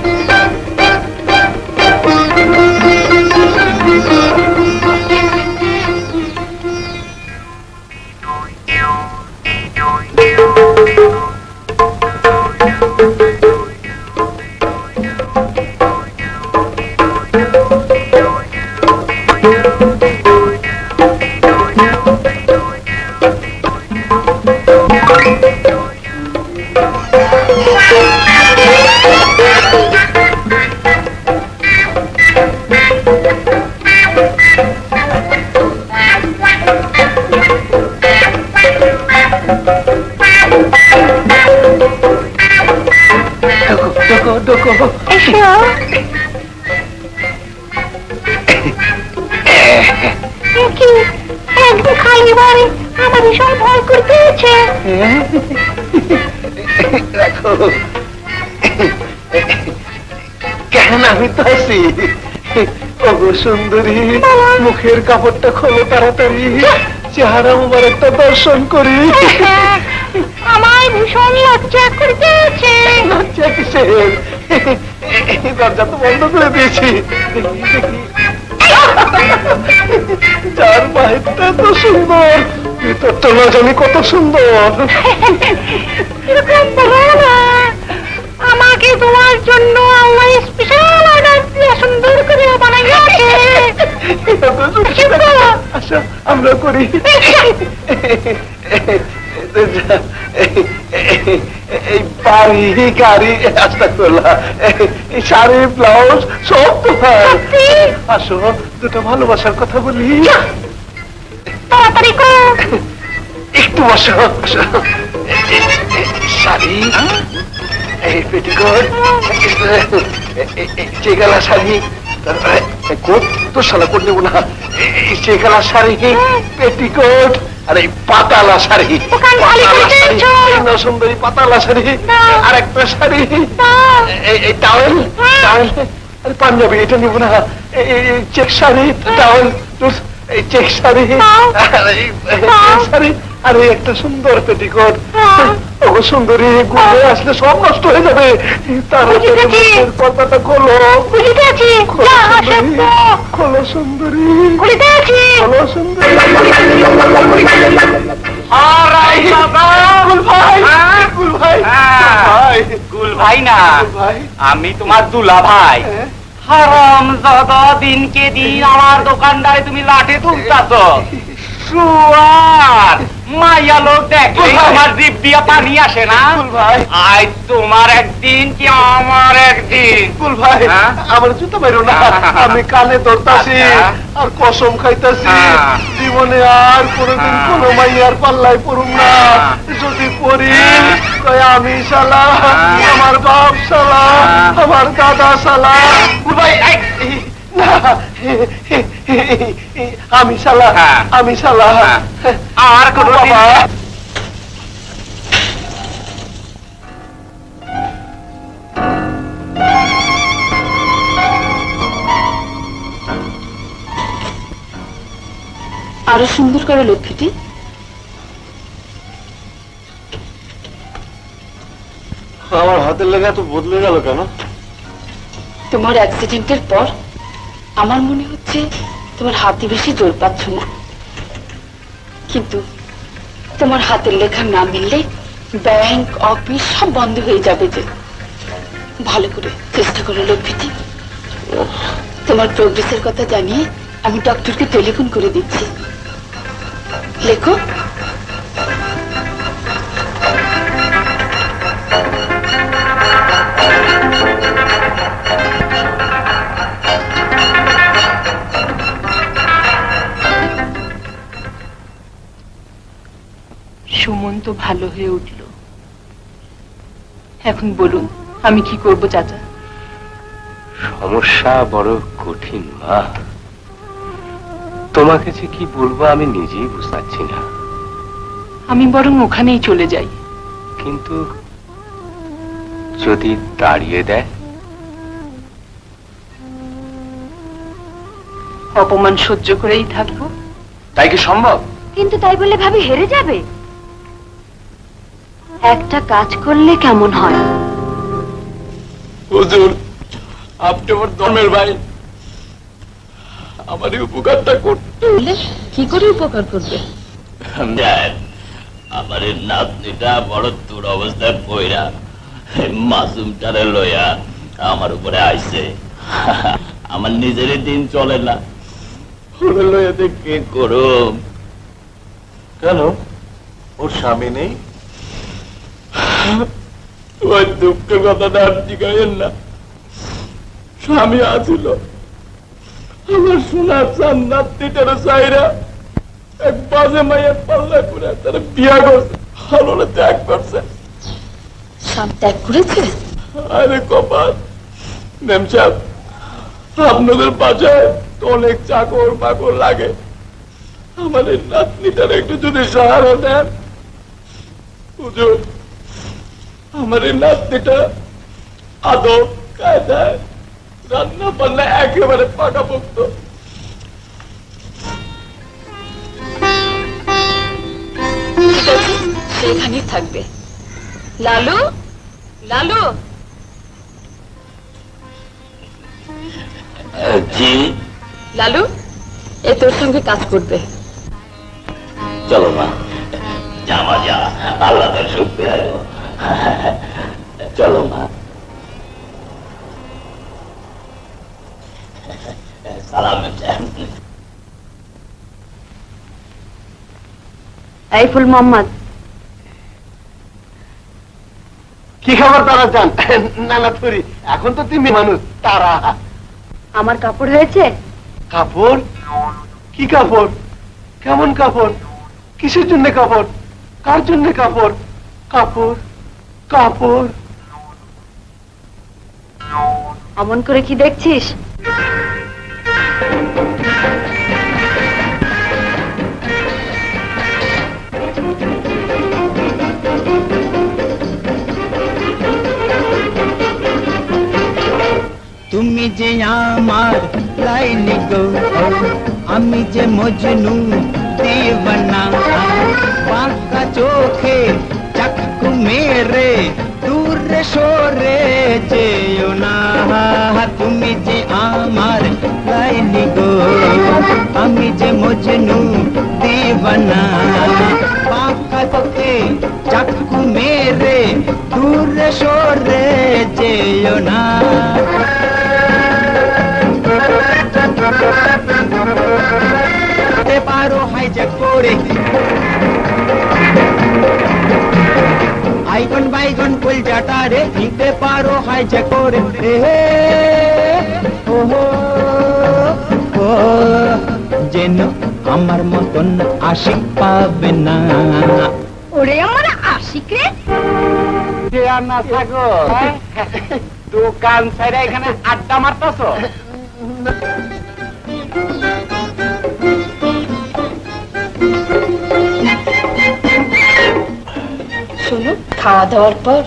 একদম খালি বাড়ি, আমার ভীষণ ভয় করতেছে। কেন আমি তো আছি। ওগো সুন্দরী, মুখের কাপড়টা খোলো তাড়াতাড়ি, চেহারা আমার একটা দর্শন করি। আমার ভীষণ লজ্জা করতেছে। লজ্জা কিসের? দরজা তো বন্ধ করে দিয়েছি। যার বাহিরটা তো সুন্দর, ভিতরটা না জানি কত সুন্দর। এরকম বলো না, আমাকে তোমার জন্য আল্লাহ স্পেশাল অর্ডার দিয়ে সুন্দর করে বানাইছে। আচ্ছা আমরা করি। এই বাড়ি গাড়ি আস্তা করলা, এই শাড়ি ব্লাউজ সব তোমার। আসো দুটো ভালোবাসার কথা বলি। তাড়াতাড়ি করো। একটু বসো। শাড়ি, এই পেটিকোট, চেগালা শাড়ি, তারপরে কোট তো শালা কোট নেবো না, এই চেগালা শাড়ি, পেটিকোট, আর এই পাতালা শাড়ি, সুন্দরী পাতালা শাড়ি, আর একটা শাড়ি, এই টাওয়েল, আরে পাঞ্জাবি এটা নিব না, এই চেক শাড়ি, টাওয়েল, এই চেক শাড়ি, শাড়ি, আর এই একটা সুন্দর পেটিকোট। ও সুন্দরী, ঘুরে আসলে সব নষ্ট হয়ে যাবে। তাড়াতাড়ি কথাটা খোলো। খোলো সুন্দরী, খোলো সুন্দরী। গুল ভাই না, আমি তোমার দুলা ভাই। হারাম দাদা, দিনকে দিন আমার দোকানটায় তুমি লাঠে তুলতাছ। সুয়ার মাইয়া লোক দেখলে আমার জিভ দিয়া পানি আসে না? আজ তোমার একদিন কি আমার একদিন। কুল ভাই, আমার জুতো বেরো না, আমি কানে ধরতাছি আর কসম খাইতাছি জীবনে আর কোনোদিন কোনো মাইয়ার পাল্লায় পড়ুম না। যদি পড়ি আমি শালা, আমার বাপ শালা, আমার দাদা শালা। কুল ভাই আমি শালা, আমি শালা। আর কোনো আরো সুন্দর করে লক্ষ্মীটি। আমার হাতের লেগে এত বদলে গেল কেন? তোমার অ্যাক্সিডেন্টের পর আমার মনে হচ্ছে তোমার হাতে বেশি জোর পাচ্ছ না, কিন্তু তোমার হাতের লেখা না মিললে ব্যাংক অফিস সব বন্ধ হয়ে যাবে যে। ভালো করে চেষ্টা করো লক্ষ্মীটি। তোমার প্রোগ্রেসের কথা জানিয়ে আমি ডক্টরকে টেলিফোন করে দিচ্ছি। লেখো। সুমন তো ভালো হয়ে উঠল, এখন বলুন আমি কি করব চাচা? সমস্যা বড় কঠিন মা, তোমাকে যে কি বলবো আমি নিজেই বুঝতে পারছি না। আমি বরং ওখানেই চলে যাই। কিন্তু যদি তাড়িয়ে দেয়? অপমান সহ্য করেই থাকবো। তাই কি সম্ভব? কিন্তু তাই বলে ভাবি হেরে যাবে? একটা কাজ করলে কেমন হয়? হুজুর, আপনি আমার ধর্মের ভাই, আমার এই উপকারটা করতে। কি করে উপকার করবে? আমার এই নাতনিটা বড় দুরবস্থায় পইরা মাসুমটারে লইয়া আমার উপরে আইছে। আমার নিজেরই দিন চলে না, ওরে লইয়াতে কে করুম? কেন, ওর স্বামী নেই? ওই দুঃখের কথাটা আর জিগাইয়েন না। স্বামী আছিল, আমার সোনার চান নাতনিটারে চাইরা এক বাজে মাইয়ের পাল্লায় করে তারা বিয়া করছে, হালনে ত্যাগ করছে। সব ত্যাগ করেছে? আরে কপাল মেম সাহেব, আপনাদের বাসায় তো অনেক চাকর বাকর লাগে, আমার এই নাতনিটার একটু যদি সাহারা দেন। হুজুর, আমার এই নাতনিটা আদব কায়দায় রান্না বান্না একেবারে পাকাপোক্ত। ঠিক আছে, সেখানেই থাকবে। লালু, লালু। জি লালু, এ তোর সঙ্গে কাজ করবে। চলো মা, জামা যা, আল্লাহ তার শুক্রিয়া। চলো মা। সালাম। এই ফুল মোহাম্মদ, কি খবর তারা চান? না না থরি, এখন তো তুমি মানুষ তারা। আমার কাপড় হয়েছে? কাপড়? কি কাপড়? কেমন কাপড়? কিসের জন্য কাপড়? কার জন্য কাপড়? কাপড় কাপড় অমন করে কি দেখছিস? তুমি যে আমার লাইলি গো, আমি যে মজনু দিওয়ানা, বাঁকা চোখে চাকু মেরে দূরে সরে যেও না। তুমি যে আমার লাইলি গো, আমি যে মজনু দিওয়ানা, বাঁকা চোখে চাকু মেরে দূরে সরে যেও না। পারো হাইজ্যাক করে আইগন বাইগন কলজাটারে, নিতে পারো হাইজ্যাক করে। ওহো ও যেন আমার মতন আশিক পাবে না। ওরে আমার আশিক রে, না থাকো দোকান ছাইরা এখানে আড্ডা মারতাছ? শোনো, খাওয়া দাওয়ার পর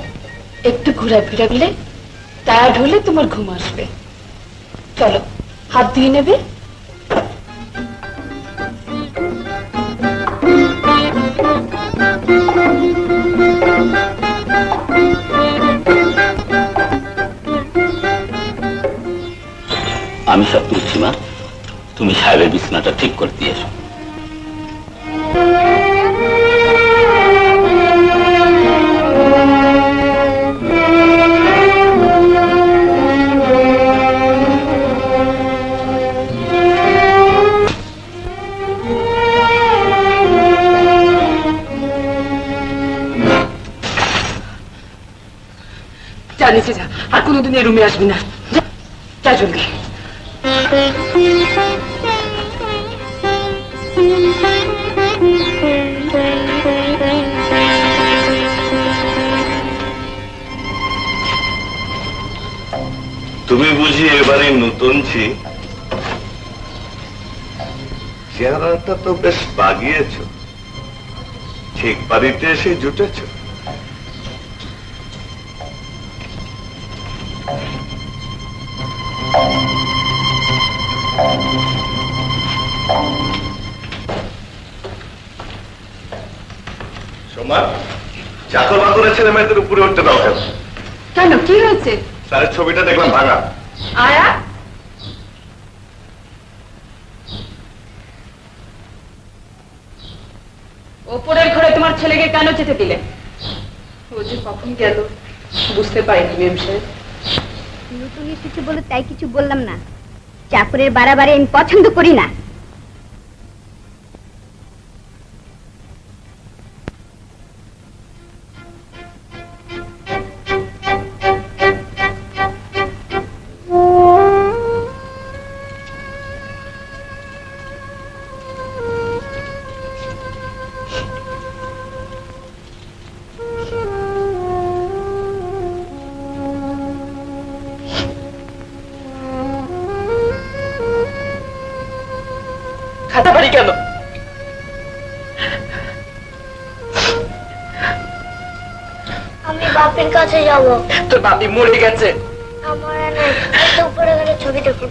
একটু ঘোরাফেরা করলে টায়ার্ড হলে তোমার ঘুম আসবে। চলো, হাত ধুয়ে নেবে। আমি সব তুলছি মা, তুমি সাহেবের বিছানাটা ঠিক করে দিয়েছো। যা নিচে যা, আর কোনোদিন এই রুমে আসবি না। যা, যা জলদি। তুমি বুঝি এবারে নতুন ছি? চেহারাটা তো বেশ বাগিয়েছ, ঠিক বাড়িতে এসে জুটেছ। সোমা, চাকর বাকরের ছেলে মেয়েদের উপরে উঠতে দাও কেন? কেন, কি হয়েছে? স্যারের ছবিটা দেখলাম ভাঙা। আয়া, ওপরের ঘরে তোমার ছেলেকে কেন যেতে দিলে? ও যে কখন গেল বুঝতে পারিনি মেম সাহেব। নতুন এসেছে বলে তাই কিছু বললাম না। চাকরের বাড়াবাড়ি আমি পছন্দ করি না। খাতা বাড়ি কেন? আমি বাপের কাছে যাব। তোর বাপি মরে গেছে। আমার উপরে ঘরে ছবি দেখো।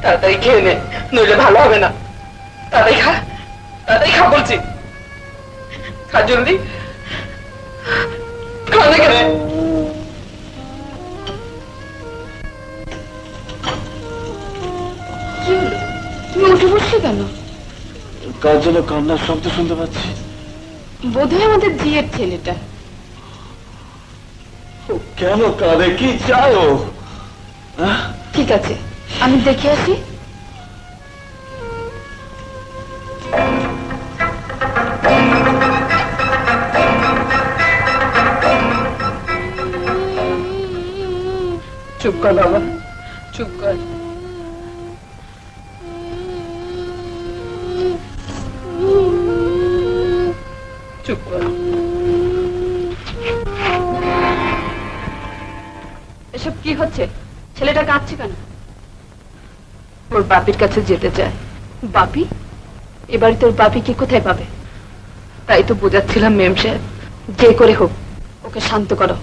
তাড়াতাড়ি খেয়ে নে, নইলে ভালো হবে না। তাড়াতাড়ি খা, তাড়াতাড়ি খা বলছি। খা জলদি, খা দেখে নে। কি হলো, তুমি উঠে বসছো কেন? কার জন্য কান্নার শব্দ শুনতে পাচ্ছি? বোধহয় আমাদের জিয়ের ছেলেটা। কেন কাঁদে? কি চায় ও? ঠিক আছে, আমি দেখে আসি। চুপ কর বাবা, চুপ কর। চুপ কর। এসব কি হচ্ছে? ছেলেটা কাঁদছে কেন? ওর বাপির কাছে যেতে চায়। বাপি? এবারে তোর বাপিকে কোথায় পাবে? তাই তো বোঝাচ্ছিলাম মেম সাহেব, যে করে হোক ওকে শান্ত করো।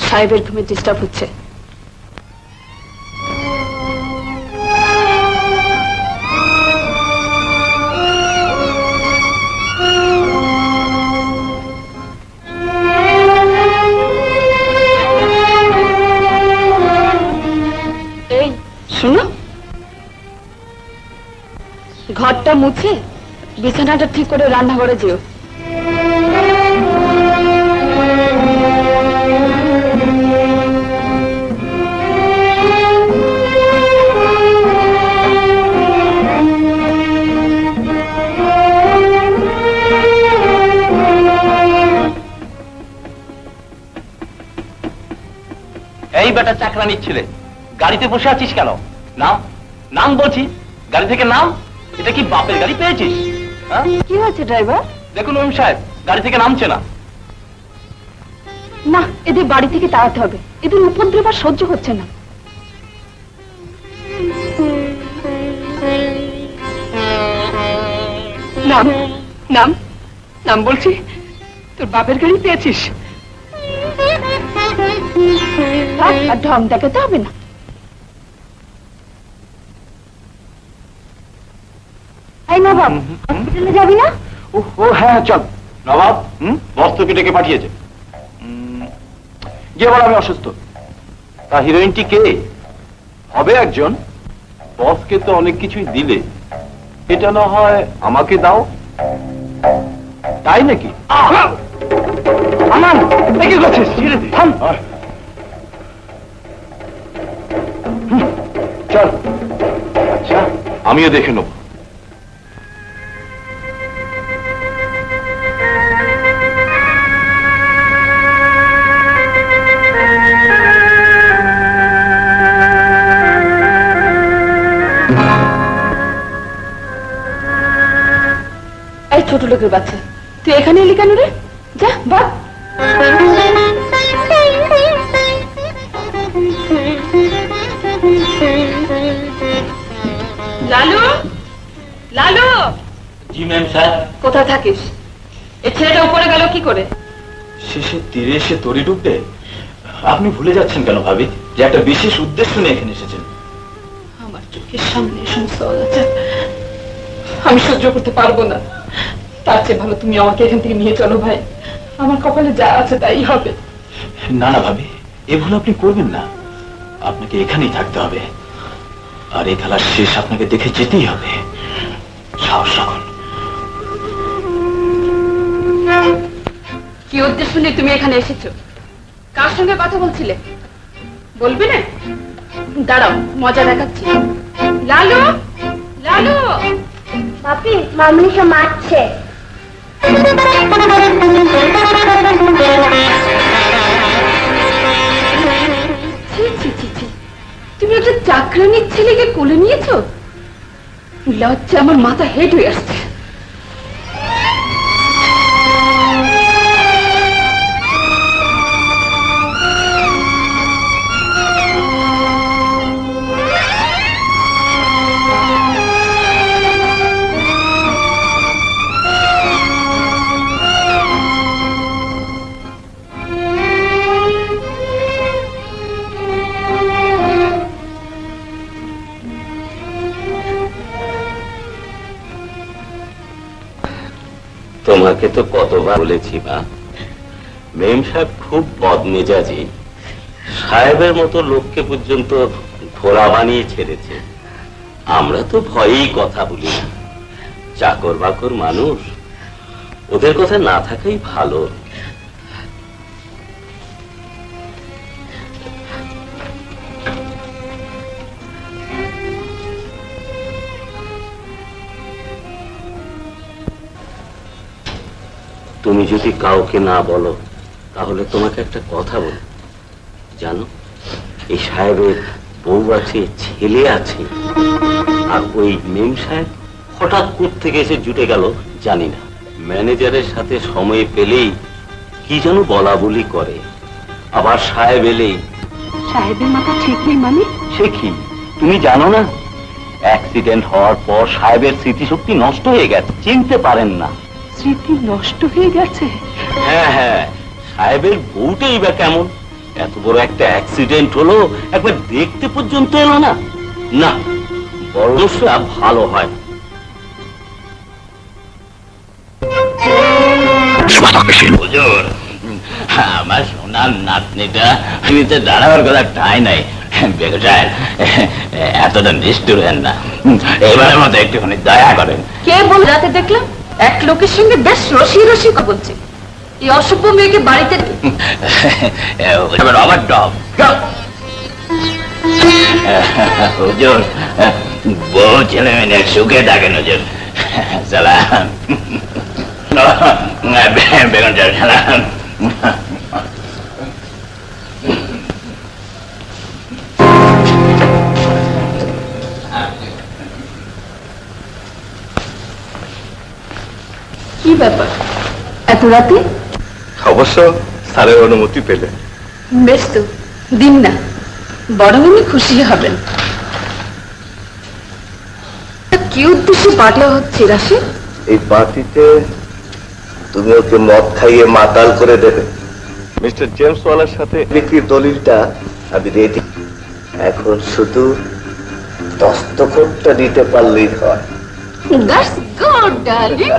সাহেবের ঘুমে ডিস্টার্ব হচ্ছে। এই শোনো, ঘরটা মুছে বিছানাটা ঠিক করে রান্নাঘরে যেও। এই বেটা চাকরানির ছেলে, গাড়িতে বসে আছিস কেন? নাম, নাম বলছি, গাড়ি থেকে নাম। এটা কি বাপের গাড়ি পেয়েছিস? কি হয়েছে ড্রাইভার? দেখুন ওম সাহেব গাড়ি থেকে নামছে না। না, এদের বাড়ি থেকে তাড়াতে হবে। এদের উপদ্রব আর সহ্য হচ্ছে না। নাম, নাম, নাম বলছি। তোর বাপের গাড়ি পেয়েছিস? আর ঢং দেখাতে হবে না। এই নবাব, হসপিটালে যাবি না? ও হ্যাঁ চল। নবাব বস্ত্রকে ডেকে পাঠিয়েছে। গিয়ে বল আমি অসুস্থ। তা হিরোইনটি কে? হবে একজন। বসকে তো অনেক কিছুই দিলে, এটা না হয় আমাকে দাও। তাই নাকি? আমান, কি করছিস? ছেড়ে দে। থাম। চল। আচ্ছা, আমিও দেখে নেব। শুকুরের বাচ্চা, তুই এখানে এলি কেন রে? যা বাদ। লালু, লালু, জি ম্যাম স্যার। কোথায় থাকিস? এই ছেলেটা উপরে গেল কি করে? শেষে তীরে এসে তরি ডুববে? আপনি ভুলে যাচ্ছেন কেন ভাবি যে একটা বিশেষ উদ্দেশ্য নিয়ে এখানে এসেছেন? আমার চোখের সামনে সমস্ত অনাচার আমি সহ্য করতে পারবো না। তার চেয়ে ভালো তুমি আমাকে এখান থেকে নিয়ে চলো ভাই, আমার কপালে যা আছে তাই হবে। না না ভাবি, এ ভুল আপনি করবেন না। আপনাকে এখানেই থাকতে হবে, আর এই খেলার শেষ আপনাকে দেখে যেতেই হবে। সাহস রাখুন। কি উদ্দেশ্য নিয়ে তুমি এখানে এসেছো? কার সঙ্গে কথা বলছিলে বলবে না? দাঁড়াও, মজা দেখাচ্ছি। লালু, লালু। বাপি, মামনিকে মারছে। ছি, ছি, ছি, ছি। তুমি একটা চাকরানির ছেলেকে কোলে নিয়েছো? লজ্জা আমার মাথা হেড হয়ে আসছে। তোমাকে তো কতবার বলেছি মা, মেম সাহেব খুব বদমেজাজি, সাহেবের মতো লোককে পর্যন্ত ঘোড়া বানিয়ে ছেড়েছে। আমরা তো ভয়েই কথা বলি না, চাকর বাকর মানুষ, ওদের কথা না থাকাই ভালো। তুমি যদি কাউকে না বলো তাহলে তোমাকে একটা কথা বল, জানো এই সাহেবের বউ আছে, ছেলে আছে, আর ওই মেম সাহেব হঠাৎ থেকে এসে জুটে গেল জানি না। ম্যানেজারের সাথে সময় পেলেই কি যেন বলা বলি করে, আবার সাহেব এলেই। সাহেবের মাথা ঠিক নেই মানে? সে কি তুমি জানো না? অ্যাক্সিডেন্ট হওয়ার পর সাহেবের স্মৃতিশক্তি নষ্ট হয়ে গেছে, চিনতে পারেন না। স্মৃতি নষ্ট হয়ে গেছে? হ্যাঁ হ্যাঁ, সাহেবের বউটাই বা কেমন, এত বড় একটা অ্যাক্সিডেন্ট হলো একবার দেখতে পর্যন্ত এলো না। না, বড়রা ভালো হয়। হুজুর, আমার সোনার নাতনিটা ফ্রিতে দাঁড়াবার কথা ঠাই নাই। বেগম সাহেব, এতটা নিষ্ঠুর হেন না, এবারের মতো একটুখানি দয়া করেন। কে বল? রাতে দেখলাম এক লোকের সঙ্গে বেশ রসি রসি কথা বলছে। এই অসভ্য মেয়েকে বাড়িতে রবার ডব। হুজুর, বউ ছেলে মেয়ে সুখে থাকেন হুজুর। সালাম। বেগম সাহেব সালাম। কি ব্যাপার এত রাতে? অবশ্য স্যারের অনুমতি পেলে। বেশ তো, দিন না, বড় উনি খুশি হবেন। কি উদ্দেশ্যে পার্টিটা হচ্ছে রাশি? এই পার্টিতে তুমি ওকে মদ খাইয়ে মাতাল করে দেবে। মিস্টার জেমস ওয়ালার সাথে বিক্রির দলিলটা আমি রেডি, এখন শুধু দস্তখতটা দিতে পারলেই হয়। That's good, darling.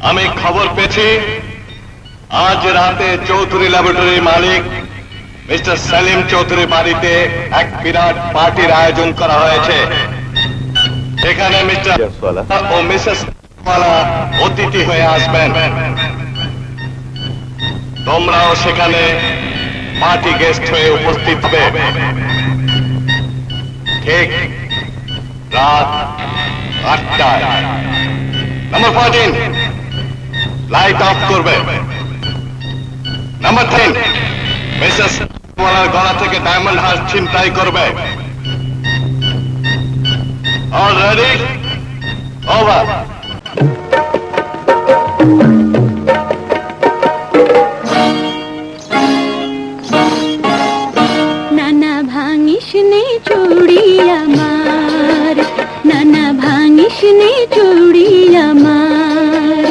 আমি খবর পেয়েছি আজ রাতে চৌধুরী ল্যাবরেটরির মালিক মিস্টার সেলিম চৌধুরী বাড়িতে এক বিরাট পার্টির আয়োজন করা হয়েছে। এখানে মিস্টার ও মিসেস অতিথি হয়ে আসবেন। তোমরাও সেখানে পার্টি গেস্ট হয়ে উপস্থিত হবে। ঠিক রাত 8টায়। নাম্বার 14 লাইট অফ করবে। নাম্বার 10 মিসেস ওয়ালার গলা থেকে ডায়মন্ড হার ছিনতাই করবে। All ready? Over. নানা ভাঙিস নে চুড়ি আমার, নানা ভাঙিস নে চুড়ি আমার।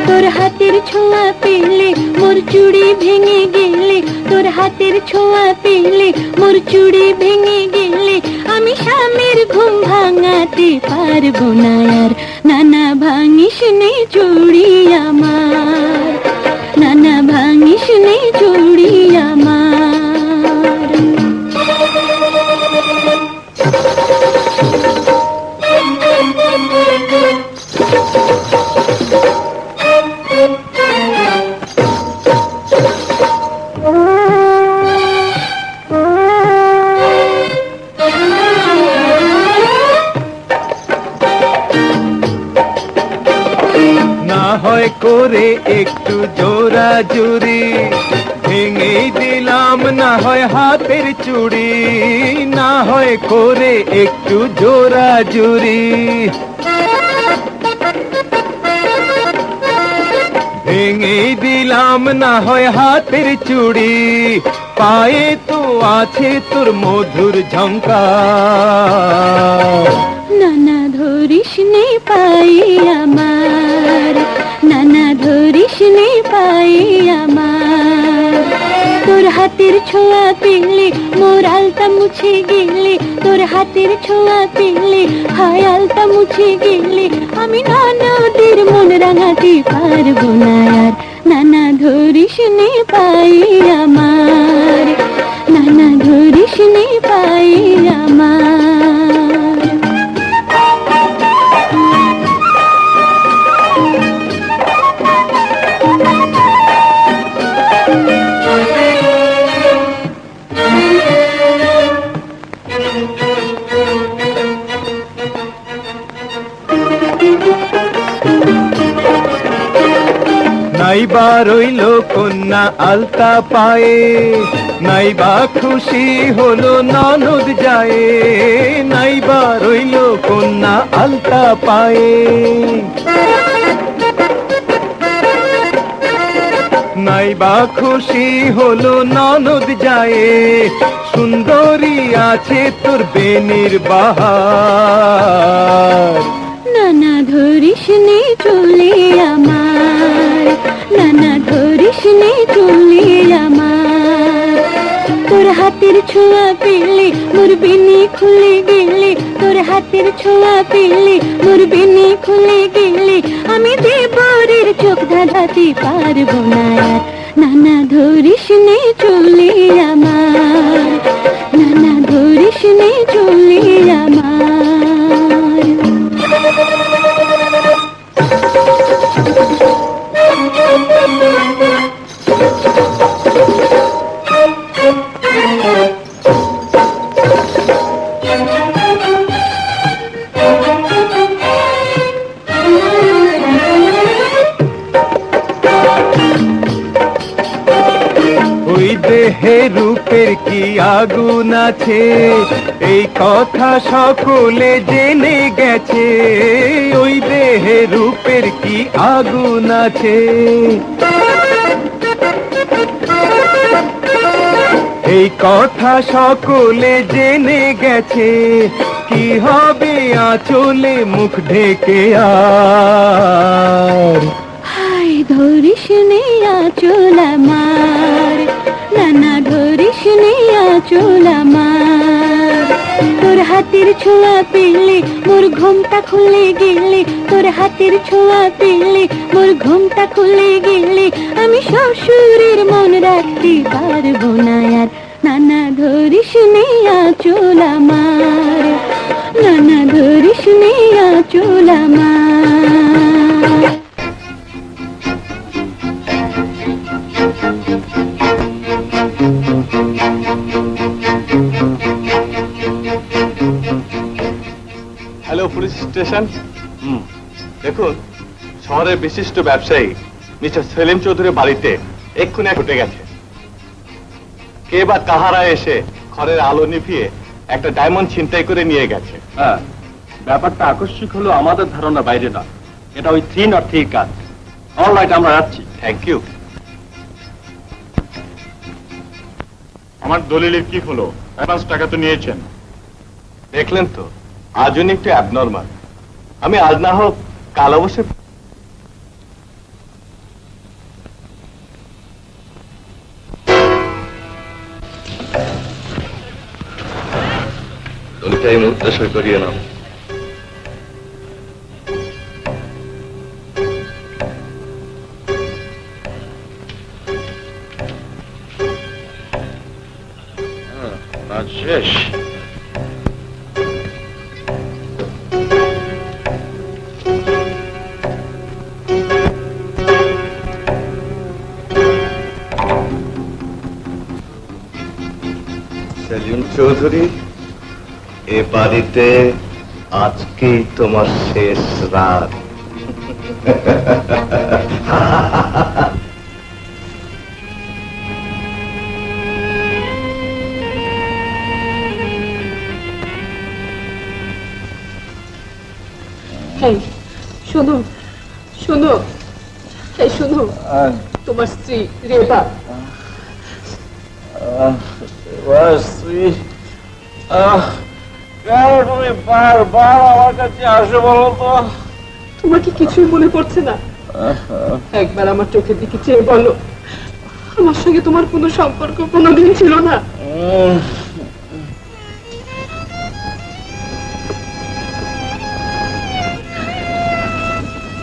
তোর হাতের ছোঁয়া পেলে মোর চুড়ি ভেঙে গেলে, তোর হাতের ছোঁয়া পেলে মোর চুড়ি ভেঙে গেলে আমি স্বামীর ঘুম ভাঙাতে পারবো না আর। নানা ভাঙিস নে চুড়ি আমার, নানা ভাঙিস নে চুড়ি আমার। না হয় করে একটু জোরা জুরি, ভেঙে দিলাম না হয় হাতের চুড়ি। না হয় করে একটু জোরা জুরি, ভেঙে দিলাম না হয় হাতের চুড়ি। পায়ে তো আছে তোর মধুর ঝঙ্কার। নানা ধরিস নে পাই আমার, নানা ধরিস নে পাই আমার। তোর হাতের ছোঁয়া পেলে মোর আলতা মুছে গেলে, তোর হাতের ছোঁয়া পেলে হায় আলতা মুছে গেলে আমি ননদের মন রাঙাতে পারবো না আর। নানা ধরিস নে পাই আমার, নানা ধরিস নে পাই আমার। নাইবা রইল কন্যা আলতা পায়ে, নাইবা খুশি হলো ননদ যায়। নাইবা রইল কন্যা আলতা পায়ে, নাইবা খুশি হলো ননদ যায়। সুন্দরী আছে তোর বেনির বাহার। নানা ধরিস নে চলে আমার, নানা ধরিস নে চলে আমার। তোর হাতের ছোঁয়া পেলে মোর বেনি খুলে গেলে, তোর হাতের ছোঁয়া পেলে মোর বেনি খুলে গেলে আমি দেবরের চোখ ধাঁধাতে পারবো না আর। নানা ধরিস নে চলে আমার, নানা ধরিস নে চলে আমার। ওই দেহে রূপের কি আগুন আছে, এই কথা সকলে জেনে গেছে। ওই দেহে রূপের কি আগুন আছে, এই কথা সকলে জেনে গেছে। কি হবে আঁচলে মুখ ঢেকে আর। হায় ধরিস নে আঁচল আমার, নানা ধরিস নে আঁচল আমার। তোর হাতের ছোঁয়া পেলে মোর ঘুমটা খুলে গেলে, তোর হাতের ছোঁয়া পেলে মোর ঘুমটা খুলে গেলে আমি শ্বশুরের মন রাখতে পারবো না আর। নানা ধরিস নে আঁচল আমার, নানা ধরিস নে আঁচল আমার। Hello police station. দেখুন, শহরের বিশিষ্ট ব্যবসায়ী মিস্টার সেলিম চৌধুরীর বাড়িতে এক্ষুনি ঘটে গেছে। কে বা কাহারা এসে ঘরের আলো নিভিয়ে একটা ডায়মন্ড ছিনতাই করে নিয়ে গেছে। ব্যাপারটা আকস্মিক হলো আমাদের ধারণা বাইরে না, এটা ওই 3 কাজ। অলরাইট, আমরা যাচ্ছি। Thank you. আমার দলিলের কি হলো? অ্যাডভান্স টাকা তো নিয়েছেন। দেখলেন তো, আজ উনি একটু অ্যাবনর্মাল। আমি আজ না হোক কাল অবশ্যই। দলিলটা এই মুহূর্তে সই করিয়ে নাও। কাজ শেষ। সেলিম চৌধুরী, এ বাড়িতে আজকেই তোমার শেষ রাত। এই শোনো, শোনো, এই শোনো, তোমার স্ত্রী রেবা। তুমি বারবার আমার কাছে আসো বলো তো? তোমার কি কিছুই মনে পড়ছে না? একবার আমার চোখের দিকে চেয়ে বলো, আমার সঙ্গে তোমার কোনো সম্পর্ক কোনোদিন ছিল না।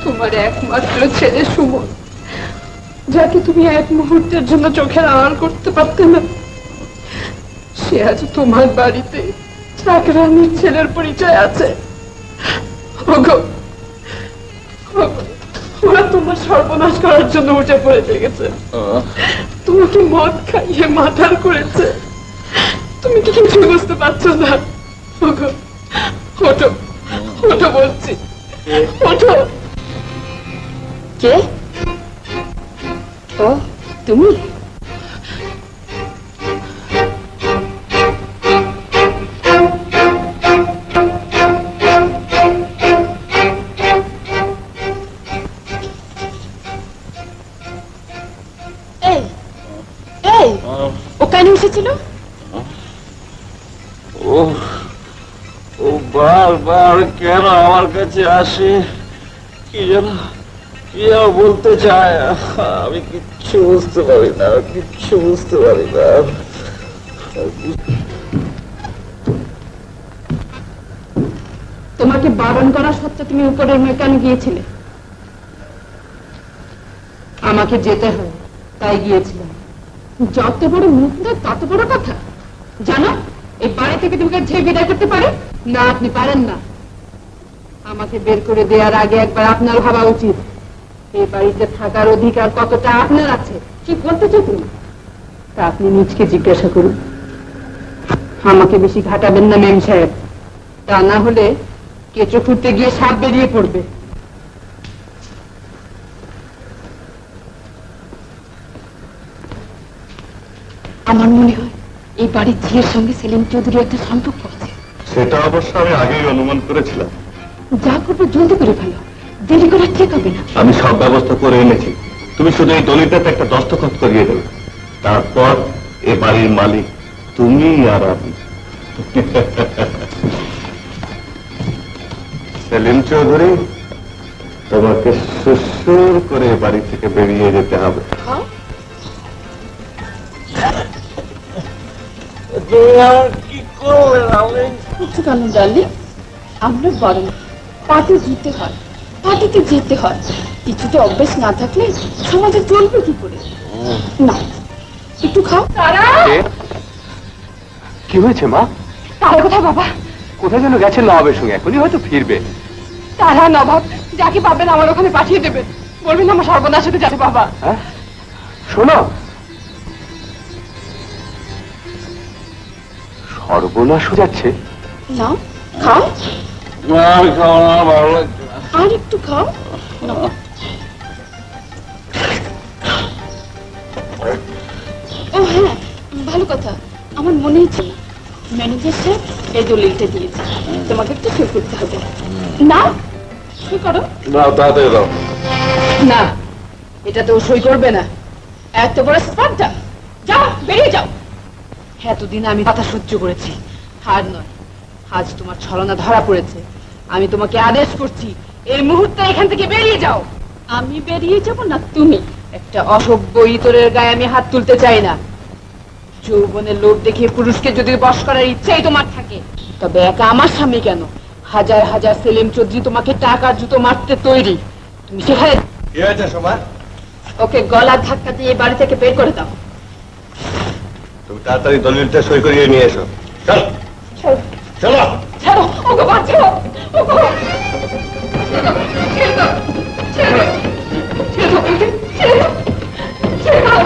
তোমার একমাত্র ছেলে সুমন, যাকে তুমি এক মুহূর্তের জন্য চোখের আড়াল করতে পারতে না, সে আজ তোমার বাড়িতে চাকরানির ছেলের পরিচয় আছে। ওগো, ওরা তোমার সর্বনাশ করার জন্য উঠে পড়ে লেগেছে। তোমাকে মদ খাইয়ে মাথার করেছে। তুমি কি কিছু বুঝতে পারছো না? ওগো, ওঠো, ওঠো বলছি, ওঠো। কে? ও তুমি? ও কেন এসেছিল? ও বারবার কেন আমার কাছে আসে? কি যেন বলতে চায়, আমি কিচ্ছু বুঝতে পারি না, কিচ্ছু বুঝতে পারি না। তোমাকে বারণ করা সত্ত্বেও তুমি উপরের মেয়ে কেন গিয়েছিলে? আমাকে যেতে হয় তাই গিয়েছিলাম। যত বড় মুখ না তত বড় কথা। জানো, এই বাড়ি থেকে তোমাকে ঝেড়ে বিদায় করতে পারে না? আপনি পারেন না। আমাকে বের করে দেওয়ার আগে একবার আপনার ভাবা উচিত এই বাড়িতে থাকার অধিকার কতটা আপনার আছে। কি বলতে চাও তুমি? তা আপনি নিজকে জিজ্ঞাসা করুন। আমাকে বেশি ঘাটাবেন না মেম সাহেব, তা না হলে কেঁচো খুঁড়তে গিয়ে সাপ বেরিয়ে পড়বে। আমার মনে হয় এই বাড়ির ঝিয়ের সঙ্গে সেলিম চৌধুরী একটা সম্পর্ক আছে। সেটা অবশ্য আমি আগেই অনুমান করেছিলাম। যা করবে জলদি করে ফেলো, দেরি করার ঠিক হবে না। আমি সব ব্যবস্থা করে এনেছি, তুমি শুধু এই দলিলটাতে একটা দস্তখত করিয়ে দেবে, তারপর এ বাড়ির মালিক তুমি আর আমি। সেলিম চৌধুরী, তোমাকে সুসুর করে বাড়ি থেকে বেরিয়ে যেতে হবে। কি করলেন? কিছু কেন ডার্লিং, আমরা বরং পার্টি জিতে হয়, পার্টিতে যেতে হয়। কিছুতে অভ্যেস না থাকলে সমাজে চলবে কি করে? না, একটু খাও। তারা কি হয়েছে মা? তারা কোথায় বাবা? কোথায় যেন গেছেন নবাবের সঙ্গে, এখনই হয়তো ফিরবে। তারা নবাব যাকে পাবেন আমার ওখানে পাঠিয়ে দেবেন, বলবেন আমার সর্বনাশ হতে যাচ্ছে বাবা। হ্যাঁ, শোনো, সর্বনাশ হয়ে যাচ্ছে। না, খাও। আর খাও না, ভালো লাগছে না। আর একটু খাও। ও হ্যাঁ, ভালো কথা, আমার মনেই ছিল ম্যানেজার সাহেব এই দলিলটা দিয়েছি, তোমাকে একটু সই করতে হবে। না, সই করো। তাড়াতাড়ি দাও। না, এটা তো সই করবে না। এত বড় স্পর্ধা, যাও বেরিয়ে যাও। এতদিন আমি কথা সহ্য করেছি, আর নয়, আজ তোমার ছলনা ধরা পড়েছে। আমি তোমাকে আদেশ করছি, এই মুহূর্তে এখান থেকে বেরিয়ে যাও। আমি বেরিয়ে যাব না তুমি? একটা অসভ্য ইতরের গায়ে আমি হাত তুলতে চাই না। যৌবনের লোভ দেখিয়ে পুরুষকে যদি বশ করার ইচ্ছাই তোমার থাকে, তবে একা আমার স্বামী কেন, হাজার হাজার সেলিম চৌধুরী তোমাকে টাকার জুতো মারতে তৈরি। তুমি সেখানে কি হয়েছে সোমা? ওকে গলার ধাক্কা দিয়ে এই বাড়ি থেকে বের করে দাও। তুমি তাড়াতাড়ি দলিলটা সই করিয়ে নিয়ে এসো। চল চলো। ছাড়ো, ওকে বাঁচাও, ওকে ছেড়ে দাও, ছেড়ে দাও, ছেড়ে দাও, ছেড়ে দাও, ছেড়ে দাও।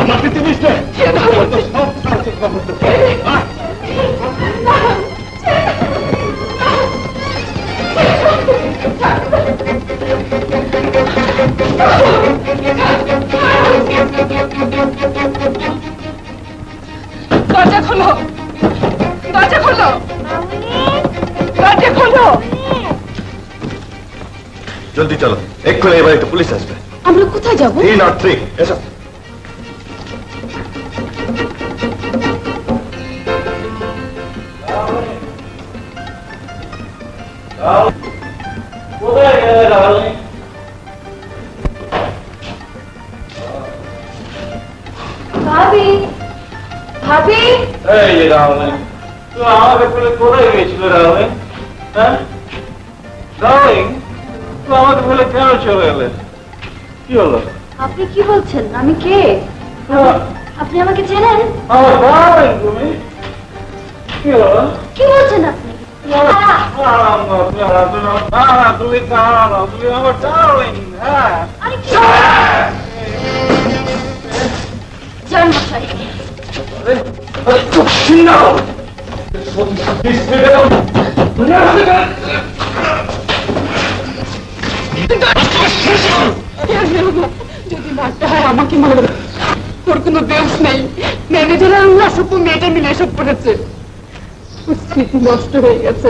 আমাকে চিনিস না? ছেড়ে দাও, দরজা খোলো, দরজা খোলো, দরজা খোলো। জলদি চলো, এক্ষুনি এবার একটু পুলিশ আসবে। আমরা কোথায় যাবো? 303 এসো। কোথায় গেলে ডার্লিং? ভাবি, ভাবি, এই যে ডার্লিং, তুমি আমাকে ফেলে কোথায় গিয়েছিলে ডার্লিং? হ্যাঁ ডার্লিং, তুমি আমাকে ফেলে কেন চলে এলে? কি হলো? আপনি কি বলছেন? আমি কে? আপনি আমাকে চেনেন? আমার ডার্লিং তুমি? কি হলো? কি বলছেন আপনি? তুমি আমার ডার্লিং। হ্যাঁ যান মশাই। যদি মারতে হয় আমাকে মারবে, তোর কোনো বেউস নেই। ম্যানেজার আর আমরা সব মেয়েটা মিলে এসব করেছে, স্মৃতি নষ্ট হয়ে গেছে।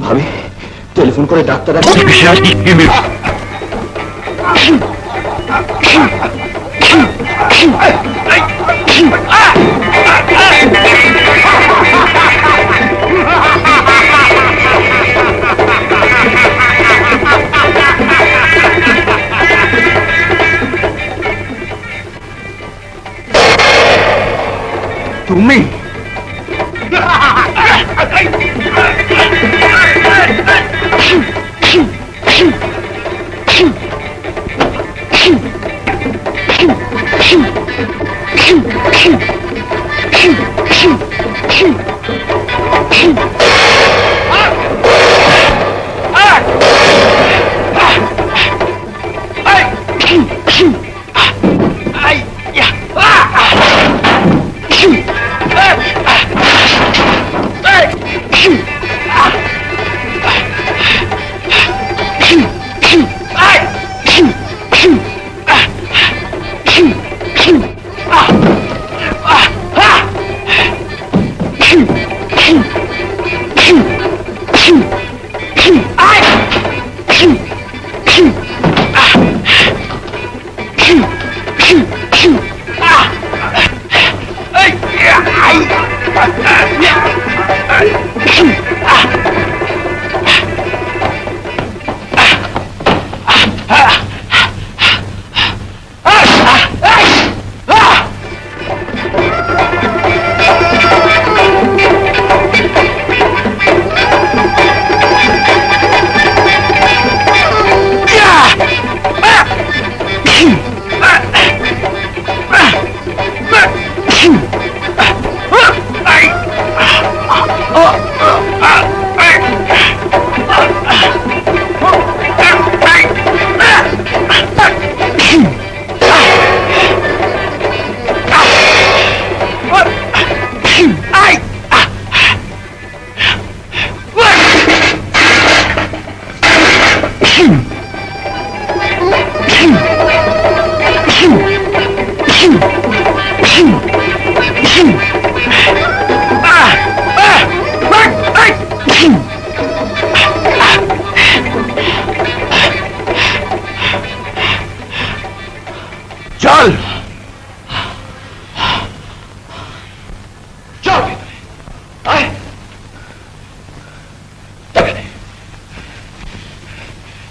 ভাবি টেলিফোন করে ডাক্তার তুমি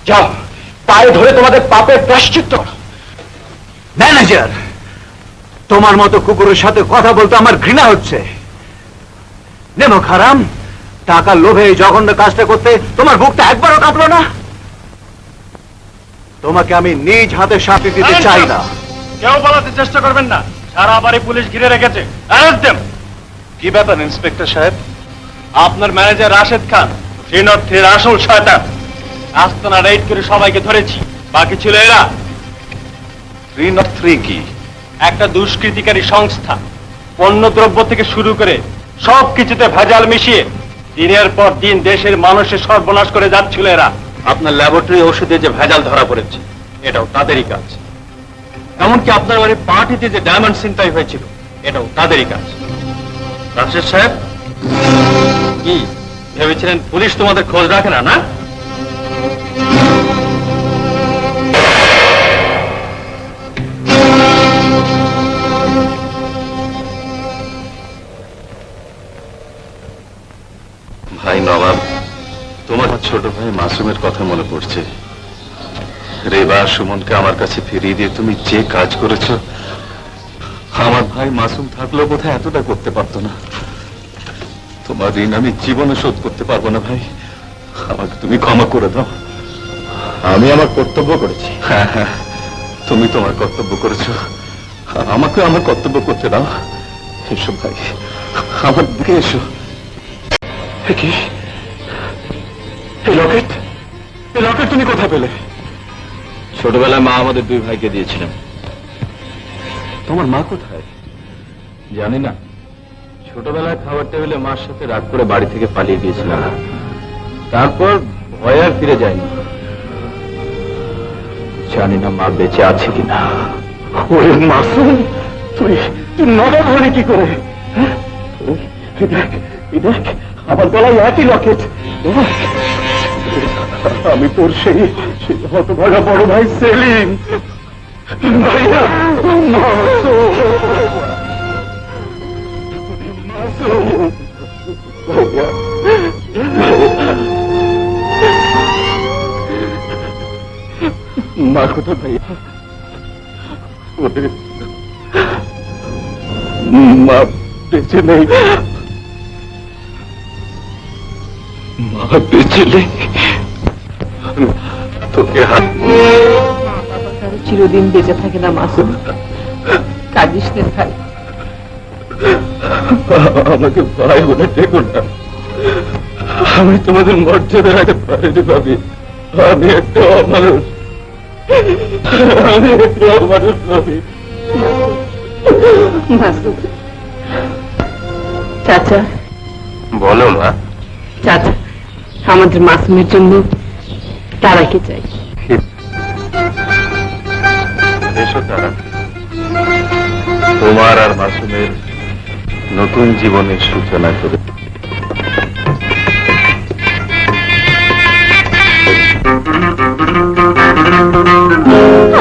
যাও, পায়ে ধরে তোমাদের পাপের প্রায়শ্চিত্ত। ম্যানেজার, তোমার মতো কুকুরের সাথে কথা বলতে আমার ঘৃণা হচ্ছে। নেমো খারাম, টাকার লোভে এই জঘন্য কাজটা করতে তোমার বুকটা একবারও কাঁপলো না? তোমাকে আমি নিজ হাতে শাস্তি দিতে চাই না। কেউ পালাতে চেষ্টা করবেন না, সারা বাড়ি পুলিশ ঘিরে রেখেছে। কি ব্যাপার ইন্সপেক্টর সাহেব? আপনার ম্যানেজার রাশেদ খান 3 North 3 আসল শয়তান। আস্তানা রেড করে সবাইকে ধরেছি, বাকি ছিল এরা। 3 North 3 কি? একটা দুষ্কৃতিকারী সংস্থা, পণ্যদ্রব্য থেকে শুরু করে সবকিছুতে ভেজাল মিশিয়ে দিনের পর দিন দেশের মানুষের সর্বনাশ করে যাচ্ছিল এরা। আপনার ল্যাবরেটরি ওষুধে যে ভেজাল ধরা পড়েছে, এটাও তাদেরই কাজ। এমনকি আপনার বাড়ির পার্টিতে যে ডায়মন্ড ছিনতাই হয়েছিল, এটাও তাদেরই কাজ। রাশেদ সাহেব, কি ভেবেছিলেন পুলিশ তোমাদের খোঁজ রাখে না? না, ভাই নবাব, তোমার ছোট ভাই মাসুমের কথা মনে পড়ছে। রেবা সুমনকে আমার কাছে ফিরিয়ে দিয়ে তুমি যে কাজ করেছো, আমার ভাই মাসুম থাকলেও বোধহয় এতটা করতে পারতো না। তোমার ঋণ আমি জীবনে শোধ করতে পারবো না ভাই, আমাকে তুমি ক্ষমা করে দাও। আমি আমার কর্তব্য করেছি। হ্যাঁ হ্যাঁ, তুমি তোমার কর্তব্য করেছো, আমাকে আমার কর্তব্য করতে দাও। এসো ভাই, আমার দিকে এসো। কি এই লকেট? এই লকেট তুমি কোথায় পেলে? ছোটবেলায় মা আমাদের 2 ভাইকে দিয়েছিলেন। তোমার মা কোথায়? জানি না, ছোটবেলায় খাবার টেবিলে মার সাথে রাগ করে বাড়ি থেকে পালিয়ে গিয়েছিলাম। তারপর ভয় আর ফিরে যায়নি। জানি না মা বেঁচে আছে কিনা। ওরে মাসুম, তুই নবাব হলে কি করে? হ্যাঁ? দেখ, আমার গলায় একই লকেট। আমি তোর সেই হতভাগা বড় ভাই সেলিম। ভাইয়া, মা কোথায় ভাইয়া? মা বেঁচে নেই, মা বেঁচে নেই। তোকে হাত চিরদিন বেঁচে থাকে না মাসুম, কাঁদিস না ভাই। আমাকে ভাই বলে ডেকো না, আমি তোমাদের মর্যাদা রাখতে পারিনি ভাবি। আমি একটা অমানুষ, আমি একটা অমানুষ ভাবি। মাসুম চাচা, বলো মা। চাচা আমাদের মাসুমের জন্য তারাকে চাই। এসো তারা, তোমার আর মাসুমের নতুন জীবনের সূচনা করে।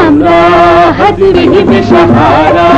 আমরা হাজির হিসেবে সাহারা